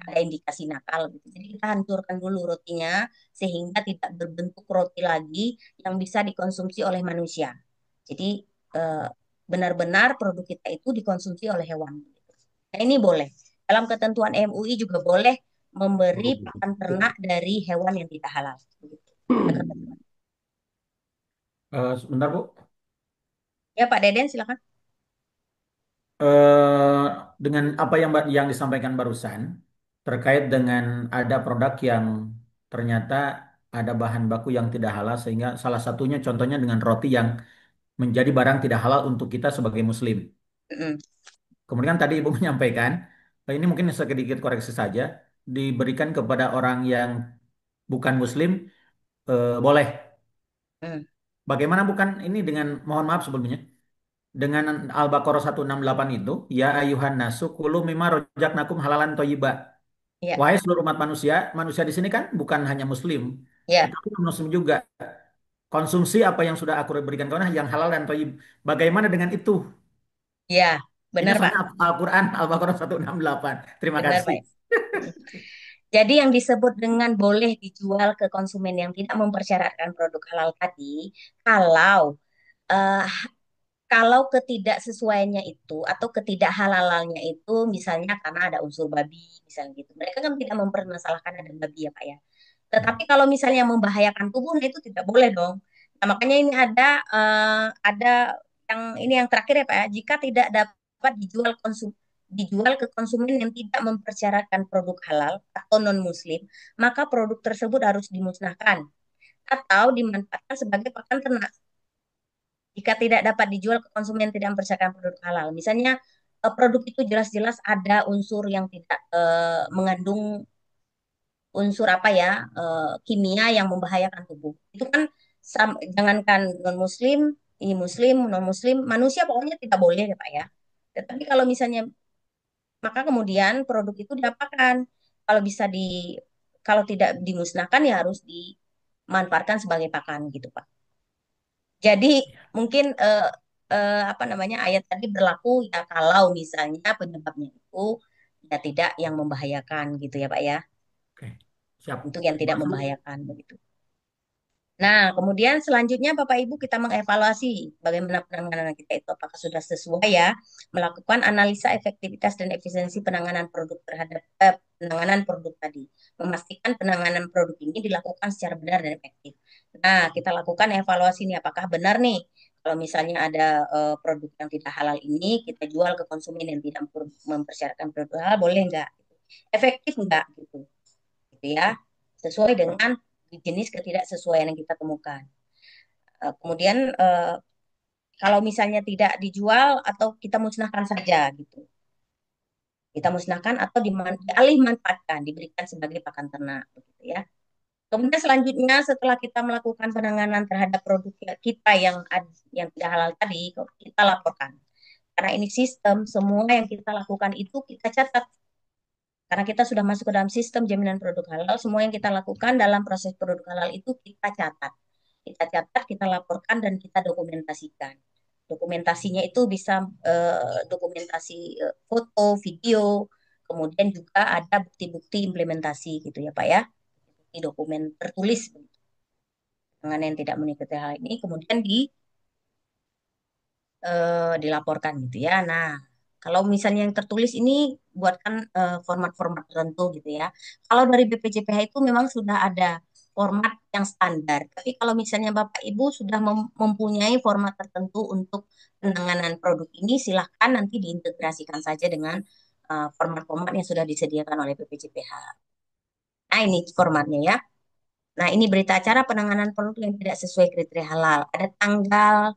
ada indikasi nakal gitu. Jadi kita hancurkan dulu rotinya sehingga tidak berbentuk roti lagi yang bisa dikonsumsi oleh manusia. Jadi eh, benar-benar produk kita itu dikonsumsi oleh hewan. Nah, ini boleh. Dalam ketentuan MUI juga boleh memberi Oh, pakan gitu. ternak dari hewan yang tidak halal. Begitu. Sebentar, Bu. Ya, Pak Deden, silakan. eh dengan apa yang disampaikan barusan terkait dengan ada produk yang ternyata ada bahan baku yang tidak halal sehingga salah satunya contohnya dengan roti yang menjadi barang tidak halal untuk kita sebagai muslim. Mm-mm. Kemudian tadi Ibu menyampaikan, ini mungkin sedikit koreksi saja, diberikan kepada orang yang bukan muslim boleh. Mm. Bagaimana bukan ini dengan mohon maaf sebelumnya dengan Al-Baqarah 168 itu, ya ayuhan nasu kulu mimma rojaknakum halalan thayyibah. Ya, Wahai seluruh umat manusia, manusia di sini kan bukan hanya muslim, ya, tetapi non muslim juga. Konsumsi apa yang sudah aku berikan kawan yang halal dan thayyib. Bagaimana dengan itu? ya, Ini benar Pak, soalnya Al-Quran Al-Baqarah 168. Terima benar kasih. Pak. Mm. Jadi yang disebut dengan boleh dijual ke konsumen yang tidak mempersyaratkan produk halal tadi, kalau eh, kalau ketidaksesuaiannya itu atau ketidakhalalannya itu misalnya karena ada unsur babi misalnya gitu. Mereka kan tidak mempermasalahkan ada babi ya Pak ya. Tetapi kalau misalnya membahayakan tubuh, nah itu tidak boleh dong. Nah, makanya ini ada yang ini yang terakhir ya Pak ya. Jika tidak dapat dijual ke konsumen yang tidak mempersyaratkan produk halal atau non muslim, maka produk tersebut harus dimusnahkan atau dimanfaatkan sebagai pakan ternak. Jika tidak dapat dijual ke konsumen yang tidak mempersyaratkan produk halal, misalnya produk itu jelas-jelas ada unsur yang tidak mengandung unsur apa ya kimia yang membahayakan tubuh. Itu kan jangankan non muslim, ini muslim, non muslim, manusia pokoknya tidak boleh ya Pak ya. Tetapi kalau misalnya maka kemudian produk itu diapakan? Kalau bisa kalau tidak dimusnahkan ya harus dimanfaatkan sebagai pakan gitu Pak. Jadi mungkin apa namanya ayat tadi berlaku ya kalau misalnya penyebabnya itu ya tidak yang membahayakan gitu ya Pak ya. Oke, siap. Untuk yang Terima tidak kasih. membahayakan begitu. Nah, kemudian selanjutnya Bapak Ibu kita mengevaluasi bagaimana penanganan kita itu apakah sudah sesuai ya melakukan analisa efektivitas dan efisiensi penanganan produk terhadap penanganan produk tadi. Memastikan penanganan produk ini dilakukan secara benar dan efektif. Nah, kita lakukan evaluasi nih apakah benar nih kalau misalnya ada produk yang tidak halal ini kita jual ke konsumen yang tidak mempersyaratkan produk halal boleh nggak? Efektif nggak gitu? Gitu ya. Sesuai dengan jenis ketidaksesuaian yang kita temukan. Kemudian kalau misalnya tidak dijual atau kita musnahkan saja gitu. Kita musnahkan atau dialih manfaatkan, diberikan sebagai pakan ternak begitu ya. Kemudian selanjutnya setelah kita melakukan penanganan terhadap produk kita yang tidak halal tadi, kita laporkan. Karena ini sistem, semua yang kita lakukan itu kita catat. Karena kita sudah masuk ke dalam sistem jaminan produk halal, semua yang kita lakukan dalam proses produk halal itu kita catat. Kita catat, kita laporkan, dan kita dokumentasikan. Dokumentasinya itu bisa dokumentasi foto, video, kemudian juga ada bukti-bukti implementasi gitu ya Pak ya. Di dokumen tertulis dengan yang tidak mengikuti hal ini, kemudian dilaporkan gitu ya. Nah, kalau misalnya yang tertulis ini buatkan format-format tertentu gitu ya. Kalau dari BPJPH itu memang sudah ada format yang standar. Tapi kalau misalnya Bapak Ibu sudah mempunyai format tertentu untuk penanganan produk ini, silahkan nanti diintegrasikan saja dengan format-format yang sudah disediakan oleh BPJPH. Nah, ini formatnya ya. Nah, ini berita acara penanganan produk yang tidak sesuai kriteria halal. Ada tanggal,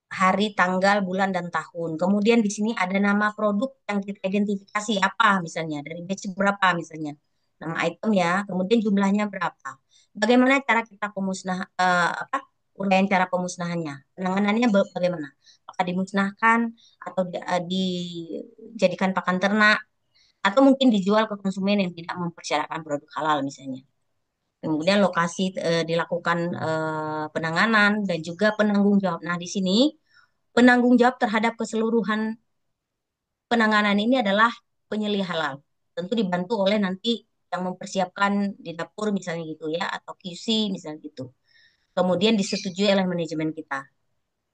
hari, tanggal, bulan, dan tahun. Kemudian di sini ada nama produk yang kita identifikasi apa misalnya, dari batch berapa misalnya. Nama item ya, kemudian jumlahnya berapa. Bagaimana cara kita uraian cara pemusnahannya. Penanganannya bagaimana? Apakah dimusnahkan atau dijadikan pakan ternak atau mungkin dijual ke konsumen yang tidak mempersyaratkan produk halal misalnya. Kemudian lokasi dilakukan penanganan dan juga penanggung jawab. Nah, di sini penanggung jawab terhadap keseluruhan penanganan ini adalah penyelia halal. Tentu dibantu oleh nanti yang mempersiapkan di dapur misalnya gitu ya, atau QC misalnya gitu. Kemudian disetujui oleh manajemen kita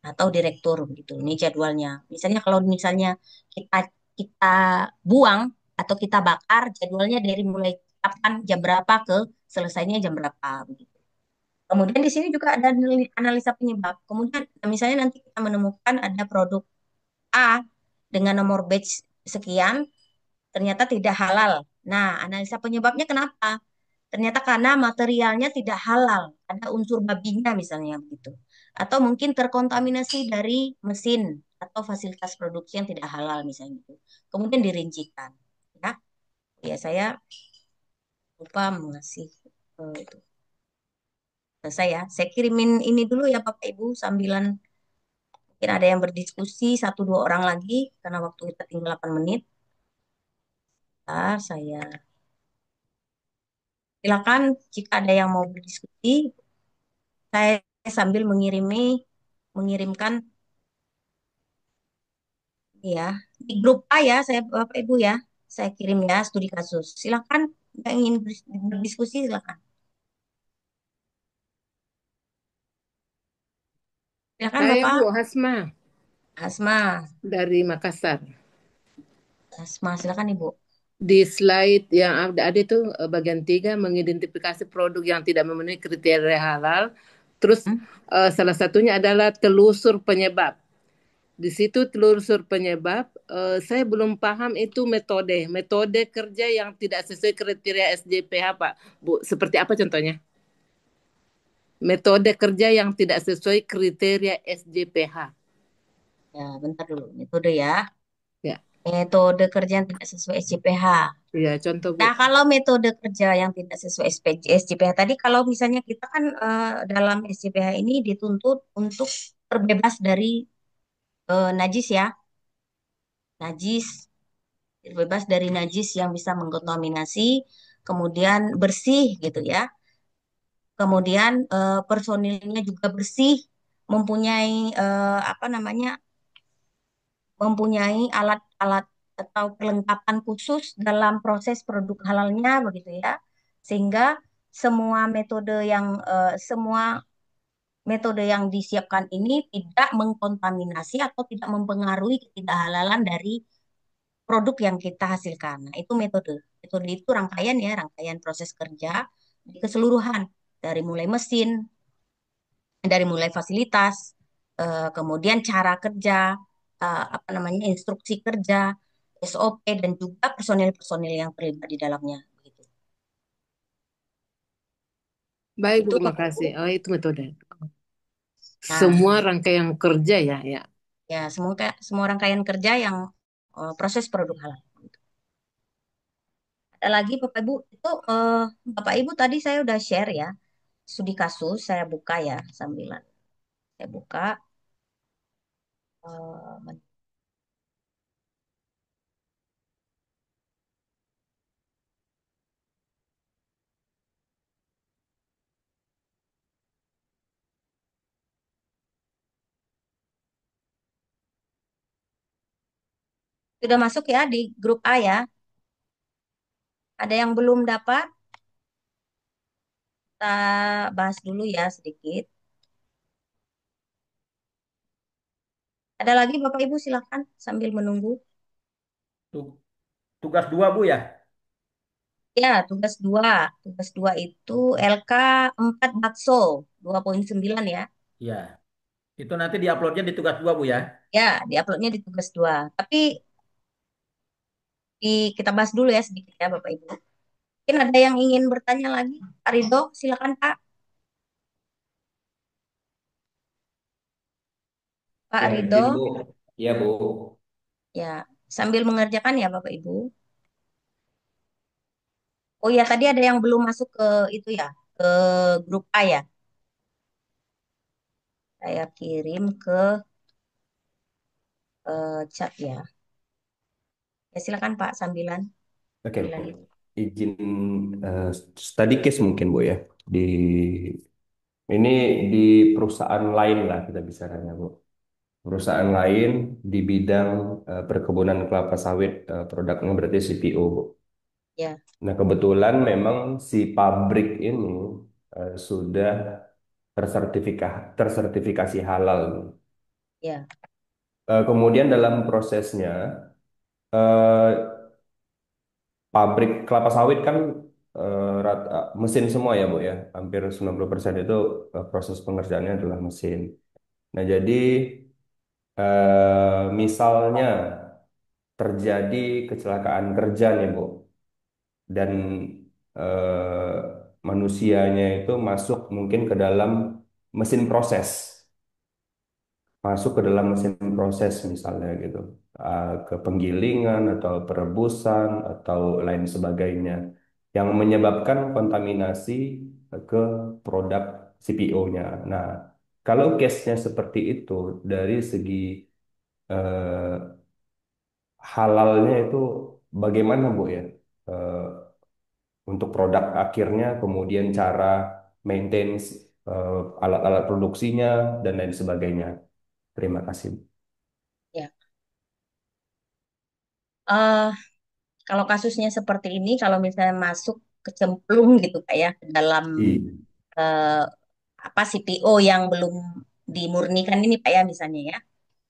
atau direktur gitu. Ini jadwalnya. Misalnya kalau misalnya kita kita buang atau kita bakar, jadwalnya dari mulai kapan jam berapa ke selesainya jam berapa begitu. Kemudian di sini juga ada analisa penyebab. Kemudian misalnya nanti kita menemukan ada produk A dengan nomor batch sekian, ternyata tidak halal. Nah, analisa penyebabnya kenapa? Ternyata karena materialnya tidak halal, ada unsur babinya misalnya begitu. Atau mungkin terkontaminasi dari mesin atau fasilitas produksi yang tidak halal misalnya gitu. Kemudian dirincikan. Ya, ya saya lupa mengasih itu. Selesai ya. Saya kirimin ini dulu ya Bapak Ibu sambilan mungkin ada yang berdiskusi satu dua orang lagi karena waktu kita tinggal 8 menit. Bentar, saya silakan jika ada yang mau berdiskusi, saya sambil mengirimkan ya di grup A ya, saya Bapak Ibu ya, saya kirim ya studi kasus. Silakan yang ingin berdiskusi silakan. Silakan Saya Bapak Bu Hasma Asma. dari Makassar. Asma silakan Ibu. Di slide yang ada itu bagian 3 mengidentifikasi produk yang tidak memenuhi kriteria halal. Terus Hmm? salah satunya adalah telusur penyebab. Di situ telusur penyebab, saya belum paham itu metode kerja yang tidak sesuai kriteria SJPH Pak Bu. Seperti apa contohnya? Metode kerja yang tidak sesuai kriteria SJPH. Ya, bentar dulu. Metode ya. Ya, Metode kerja yang tidak sesuai SJPH. ya contoh Bu. Nah, kalau metode kerja yang tidak sesuai SJPH tadi, kalau misalnya kita kan dalam SJPH ini dituntut untuk terbebas dari najis ya, najis, terbebas dari najis yang bisa mengkontaminasi, kemudian bersih gitu ya, kemudian personilnya juga bersih, mempunyai apa namanya, mempunyai alat-alat atau perlengkapan khusus dalam proses produk halalnya begitu ya, sehingga semua metode yang disiapkan ini tidak mengkontaminasi atau tidak mempengaruhi ketidakhalalan dari produk yang kita hasilkan. Nah, itu metode. Metode itu rangkaian ya, rangkaian proses kerja di keseluruhan dari mulai mesin, dari mulai fasilitas, kemudian cara kerja, apa namanya instruksi kerja, SOP dan juga personil-personil yang terlibat di dalamnya. Gitu. Baik Bu, Itu Bapak Ibu. makasih. Oh, itu metode. Nah, Semua rangkaian kerja ya, ya. ya semua rangkaian kerja yang proses produk halal. Ada lagi Bapak Ibu itu Bapak Ibu tadi saya udah share ya studi kasus saya buka ya sambilan saya buka eh, sudah masuk ya di grup A ya. Ada yang belum dapat? Kita bahas dulu ya sedikit. Ada lagi Bapak Ibu silakan sambil menunggu. Tuh. tugas 2 Bu ya? Ya, tugas dua. Tugas dua itu LK 4 bakso 2,9 ya. Ya, itu nanti diuploadnya di tugas 2 Bu ya? Ya, diuploadnya di tugas dua. Tapi kita bahas dulu ya sedikit ya Bapak Ibu. Mungkin ada yang ingin bertanya lagi? Pak Ridho, silakan Pak. Pak Ya, Ridho, izin Bu. Ya, Bu. ya sambil mengerjakan ya Bapak Ibu. Oh ya, tadi ada yang belum masuk ke itu ya, ke grup A ya. Saya kirim ke chat ya. Ya silakan Pak sambilan. Oke, Sambilan itu. izin eh, study case mungkin Bu ya. Di ini di perusahaan lain lah kita bicaranya Bu. Perusahaan lain di bidang perkebunan kelapa sawit, produknya berarti CPO Bu. Ya, Nah, kebetulan memang si pabrik ini sudah tersertifikasi halal. ya, Kemudian dalam prosesnya eh, pabrik kelapa sawit kan mesin semua ya Bu ya. Hampir 90% itu proses pengerjaannya adalah mesin. Nah, jadi misalnya terjadi kecelakaan kerja nih Bu dan eh, manusianya itu masuk mungkin ke dalam mesin proses. Masuk ke dalam mesin proses misalnya gitu. Ke penggilingan atau perebusan atau lain sebagainya yang menyebabkan kontaminasi ke produk CPO-nya. Nah, kalau case-nya seperti itu dari segi eh, halalnya itu bagaimana Bu ya? Eh, untuk produk akhirnya kemudian cara maintenance alat-alat produksinya dan lain sebagainya. Terima kasih. ya. Eh, kalau kasusnya seperti ini, kalau misalnya masuk kecemplung gitu Pak ya, ke dalam Iya, eh, apa CPO yang belum dimurnikan ini Pak ya misalnya ya.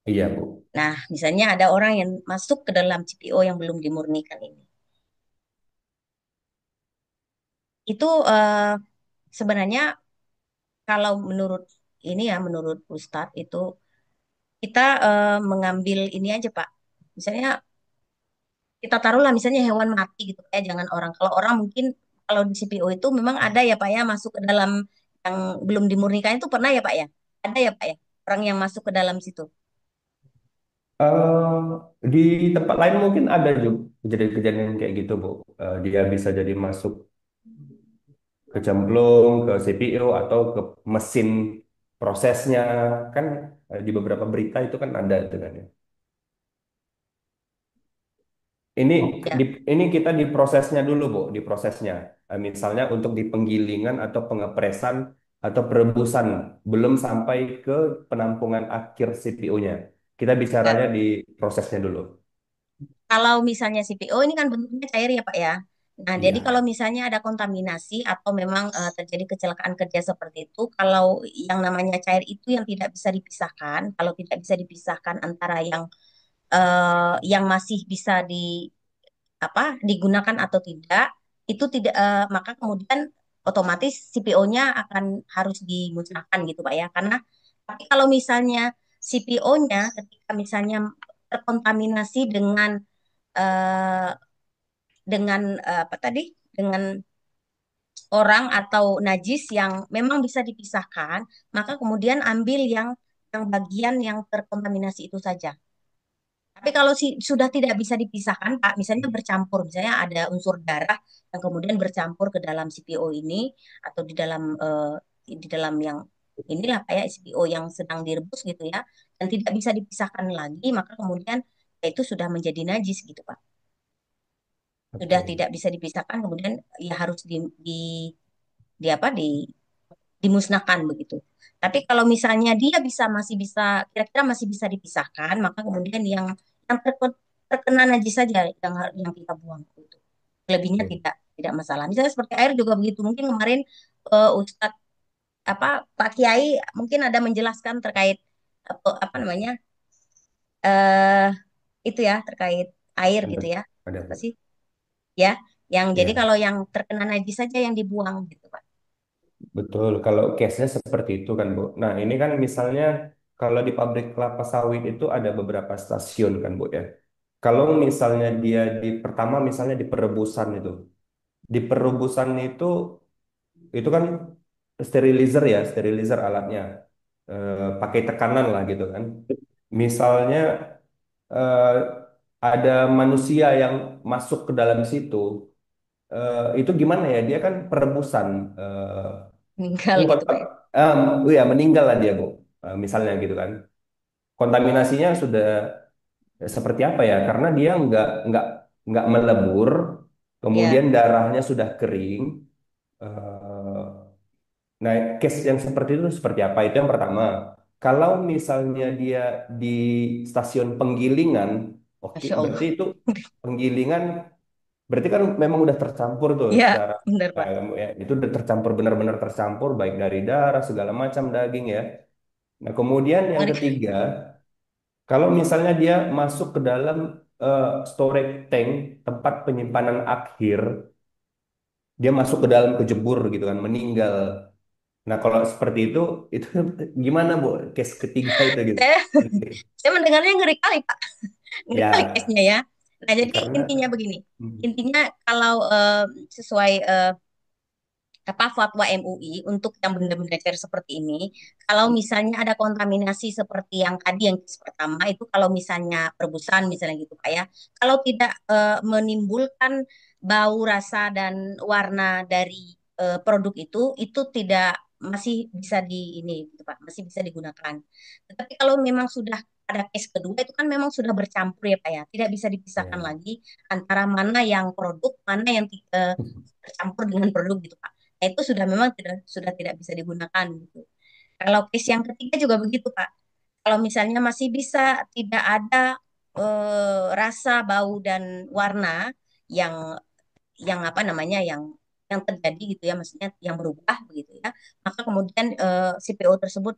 iya Bu. Nah, misalnya ada orang yang masuk ke dalam CPO yang belum dimurnikan ini. Itu sebenarnya kalau menurut ini ya, menurut Ustadz itu kita mengambil ini aja Pak. Misalnya kita taruhlah misalnya hewan mati gitu ya, jangan orang. Kalau orang mungkin kalau di CPO itu memang ada ya Pak ya masuk ke dalam yang belum dimurnikan itu pernah ya Pak ya? Ada ya Pak ya? Orang yang masuk ke dalam situ. eh di tempat lain mungkin ada juga kejadian-kejadian kayak gitu, Bu. Dia bisa jadi masuk kecemplung ke CPU atau ke mesin prosesnya, kan di beberapa berita itu kan ada itu kan ya. Ini Ya. ini kita di prosesnya dulu, Bu, di prosesnya. Misalnya untuk di penggilingan atau pengepresan atau perebusan, belum sampai ke penampungan akhir CPU-nya. Kita Ya. bicaranya di prosesnya dulu. Kalau misalnya CPO ini kan bentuknya cair ya Pak ya. Nah, jadi Iya. kalau misalnya ada kontaminasi atau memang terjadi kecelakaan kerja seperti itu, kalau yang namanya cair itu yang tidak bisa dipisahkan, kalau tidak bisa dipisahkan antara yang masih bisa digunakan atau tidak, itu tidak maka kemudian otomatis CPO-nya akan harus dimusnahkan gitu Pak ya. Karena tapi kalau misalnya CPO-nya ketika misalnya terkontaminasi eh, apa tadi dengan orang atau najis yang memang bisa dipisahkan, maka kemudian ambil yang bagian yang terkontaminasi itu saja. Tapi kalau sudah tidak bisa dipisahkan, Pak, misalnya bercampur, misalnya ada unsur darah yang kemudian bercampur ke dalam CPO ini atau di dalam yang inilah kayak CPO yang sedang direbus gitu ya, dan tidak bisa dipisahkan lagi, maka kemudian ya itu sudah menjadi najis gitu, Pak. Sudah Oke. tidak bisa dipisahkan, kemudian ya harus di apa dimusnahkan begitu. Tapi kalau misalnya dia masih bisa kira-kira masih bisa dipisahkan, maka kemudian yang terkena najis saja yang kita buang itu. Lebihnya Oke. tidak masalah. Misalnya seperti air juga begitu. Mungkin kemarin Ustadz Pak Kiai mungkin ada menjelaskan terkait apa namanya eh itu ya terkait air Ada, gitu ya. ada, Apa Bu. sih? ya. Yang jadi Ya, kalau yang terkena najis saja yang dibuang gitu, Pak. betul. Kalau case-nya seperti itu kan, Bu. Nah, ini kan misalnya kalau di pabrik kelapa sawit itu ada beberapa stasiun kan, Bu ya. Kalau misalnya dia di pertama misalnya di perebusan itu. Di perebusan itu kan sterilizer alatnya. Pakai tekanan lah gitu kan. Misalnya eh, ada manusia yang masuk ke dalam situ, itu gimana ya? Dia kan perebusan. Meninggal Kan gitu, Pak ya. ya meninggal lah dia, Bu. Misalnya gitu kan. Kontaminasinya sudah seperti apa ya? Karena dia nggak melebur, kemudian Ya, darahnya sudah kering. Eh, Nah, case yang seperti itu seperti apa? Itu yang pertama. Kalau misalnya dia di stasiun penggilingan, oke, Masya berarti Allah. itu penggilingan, berarti kan memang udah tercampur tuh Ya, secara benar, Pak. ya, itu udah tercampur benar-benar tercampur baik dari darah segala macam daging ya. Nah, kemudian yang ketiga, kalau misalnya dia masuk ke dalam storage tank, tempat penyimpanan akhir, dia masuk ke dalam kejebur gitu kan, meninggal. Nah, kalau seperti itu gimana, Bu? Case ketiga itu gitu. Saya, saya mendengarnya ngeri kali, Pak. Ngeri kali Ya, case-nya ya. Nah, jadi karena intinya begini. hmm, Intinya kalau sesuai apa fatwa MUI untuk yang benda-benda cair seperti ini, kalau misalnya ada kontaminasi seperti yang tadi yang case pertama itu kalau misalnya perebusan misalnya gitu Pak ya, kalau tidak menimbulkan bau, rasa dan warna dari produk itu tidak masih bisa di ini gitu Pak, masih bisa digunakan. Tetapi kalau memang sudah ada case kedua itu kan memang sudah bercampur ya Pak ya, tidak bisa dipisahkan ya, lagi antara mana yang produk, mana yang bercampur dengan produk gitu Pak. Nah, itu sudah memang sudah tidak bisa digunakan gitu. Kalau case yang ketiga juga begitu, Pak. Kalau misalnya masih bisa tidak ada rasa, bau dan warna yang apa namanya yang terjadi gitu ya, maksudnya yang berubah begitu ya, maka kemudian CPO tersebut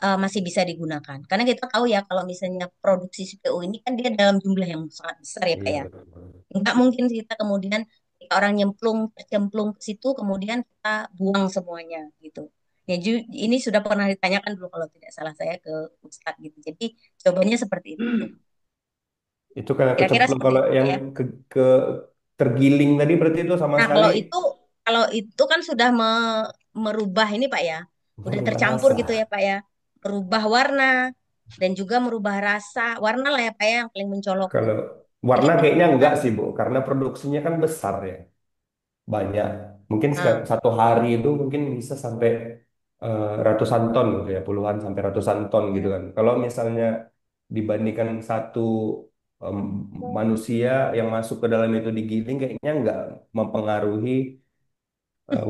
masih bisa digunakan. Karena kita tahu ya kalau misalnya produksi CPO ini kan dia dalam jumlah yang sangat besar ya, Pak iya ya. betul. Enggak mungkin kita kemudian ketika orang tercemplung ke situ, kemudian kita buang semuanya gitu. Ya, ini sudah pernah ditanyakan dulu kalau tidak salah saya ke Ustadz gitu. Jadi jawabannya seperti itu. Itu karena Kira-kira kecemplung seperti kalau itu yang ya. ke tergiling tadi berarti itu sama Nah, sekali kalau itu kan sudah merubah ini Pak ya. Udah merubah tercampur rasa. gitu ya Pak ya. Merubah warna dan juga merubah rasa. Warna lah ya Pak ya yang paling mencolok Kalau gitu. Jadi warna kayaknya kemungkinan enggak sih, Bu, karena produksinya kan besar ya, banyak. Mungkin nah, satu hari itu mungkin bisa sampai ratusan ton gitu ya, puluhan sampai ratusan ton gitu ya. kan. Kalau misalnya dibandingkan satu em, manusia yang masuk ke dalam itu digiling, kayaknya nggak mempengaruhi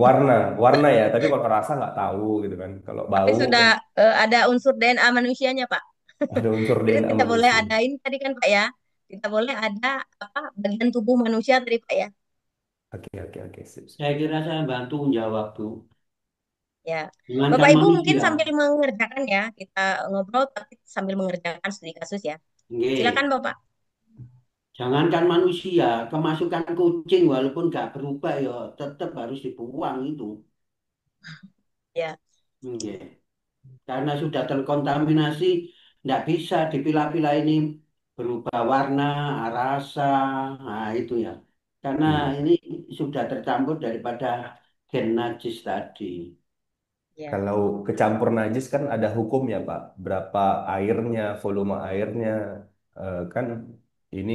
warna, warna ya. Tapi kalau rasa nggak tahu gitu kan. Kalau Tapi bau sudah kan ada unsur DNA manusianya Pak. ada unsur Jadi DNA tidak boleh manusia. ada ini tadi kan Pak ya. Tidak boleh ada apa bagian tubuh manusia tadi Pak ya. Oke oke oke sip, sip. Saya kira saya bantu menjawab tuh. Ya. Bapak Jangankan Ibu mungkin manusia. sambil mengerjakan ya. Kita ngobrol tapi sambil mengerjakan studi kasus ya. Silakan Nggih. Bapak. Jangankan manusia, kemasukan kucing walaupun nggak berubah ya tetap harus dibuang itu. Ya. Nggih. Karena sudah terkontaminasi, nggak bisa dipilah-pilah ini berubah warna, rasa, nah itu ya. Karena Iya. ini sudah tercampur daripada gen najis tadi. Ya. Kalau kecampur najis kan ada hukumnya, Pak. Berapa airnya, volume airnya, kan ini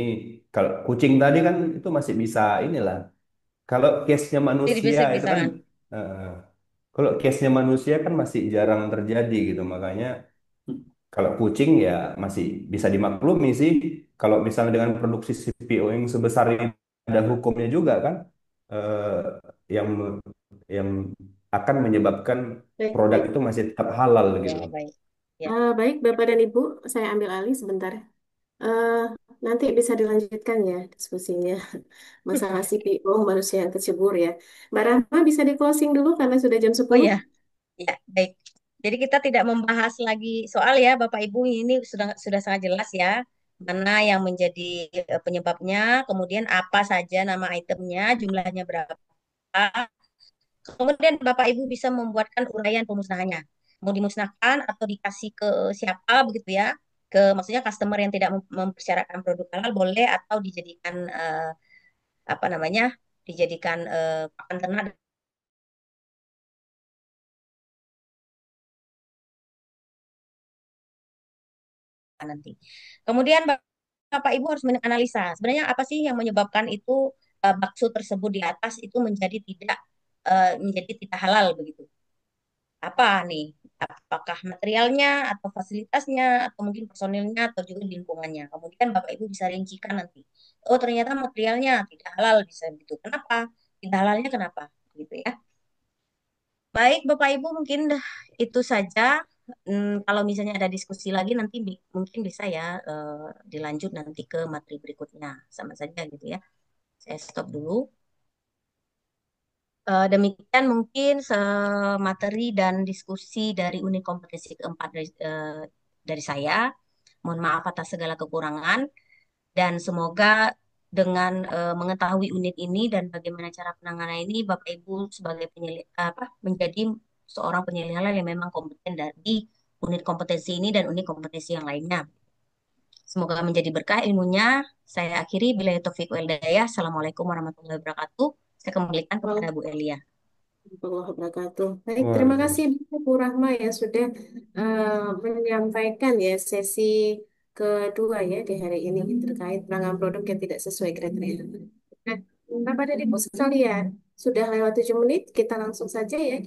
kalau kucing tadi kan itu masih bisa inilah. Kalau case-nya Jadi manusia bisa itu kan, dipisahkan. eh, kalau case-nya manusia kan masih jarang terjadi gitu. Makanya kalau kucing ya masih bisa dimaklumi sih. Kalau misalnya dengan produksi CPO yang sebesar ini ada hukumnya juga kan, eh, yang yang akan menyebabkan Baik, produk baik. itu masih tetap halal Ya, gitu. baik. Ya. Baik, Bapak dan Ibu, saya ambil alih sebentar. Eh, Nanti bisa dilanjutkan ya diskusinya masalah CPO manusia yang kecebur ya. Mbak Rahma bisa di closing dulu karena sudah jam Oh 10. ya, ya, baik. Jadi kita tidak membahas lagi soal ya Bapak Ibu ini sudah sangat jelas ya. mana yang menjadi penyebabnya, kemudian apa saja nama itemnya, jumlahnya berapa. Kemudian Bapak Ibu bisa membuatkan uraian pemusnahannya. Mau dimusnahkan atau dikasih ke siapa begitu ya? Ke maksudnya customer yang tidak mempersyaratkan produk halal boleh atau dijadikan apa namanya? Dijadikan pakan ternak nanti. Kemudian Bapak Ibu harus menganalisa sebenarnya apa sih yang menyebabkan itu bakso tersebut di atas itu menjadi tidak halal begitu. Apa nih? Apakah materialnya atau fasilitasnya atau mungkin personilnya atau juga lingkungannya. Kemudian Bapak Ibu bisa rincikan nanti. Oh, ternyata materialnya tidak halal bisa gitu. Kenapa? Tidak halalnya kenapa? Gitu ya. Baik, Bapak Ibu mungkin itu saja. Kalau misalnya ada diskusi lagi nanti mungkin bisa ya dilanjut nanti ke materi berikutnya sama saja gitu ya. Saya stop dulu. Demikian mungkin materi dan diskusi dari unit kompetensi keempat dari saya. Mohon maaf atas segala kekurangan dan semoga dengan mengetahui unit ini dan bagaimana cara penanganan ini, Bapak Ibu sebagai menjadi seorang penyelih halal yang memang kompeten dari unit kompetensi ini dan unit kompetensi yang lainnya. Semoga menjadi berkah ilmunya. Saya akhiri bila taufik wal hidayah. Assalamualaikum warahmatullahi wabarakatuh. Saya kembalikan kepada Bu Elia. Warahmatullahi wabarakatuh. Baik, terima kasih Bu Rahma ya sudah menyampaikan ya sesi kedua ya di hari ini terkait pelanggan produk yang tidak sesuai kriteria. Nah, Bapak dan Ibu sekalian, sudah lewat 7 menit, kita langsung saja ya.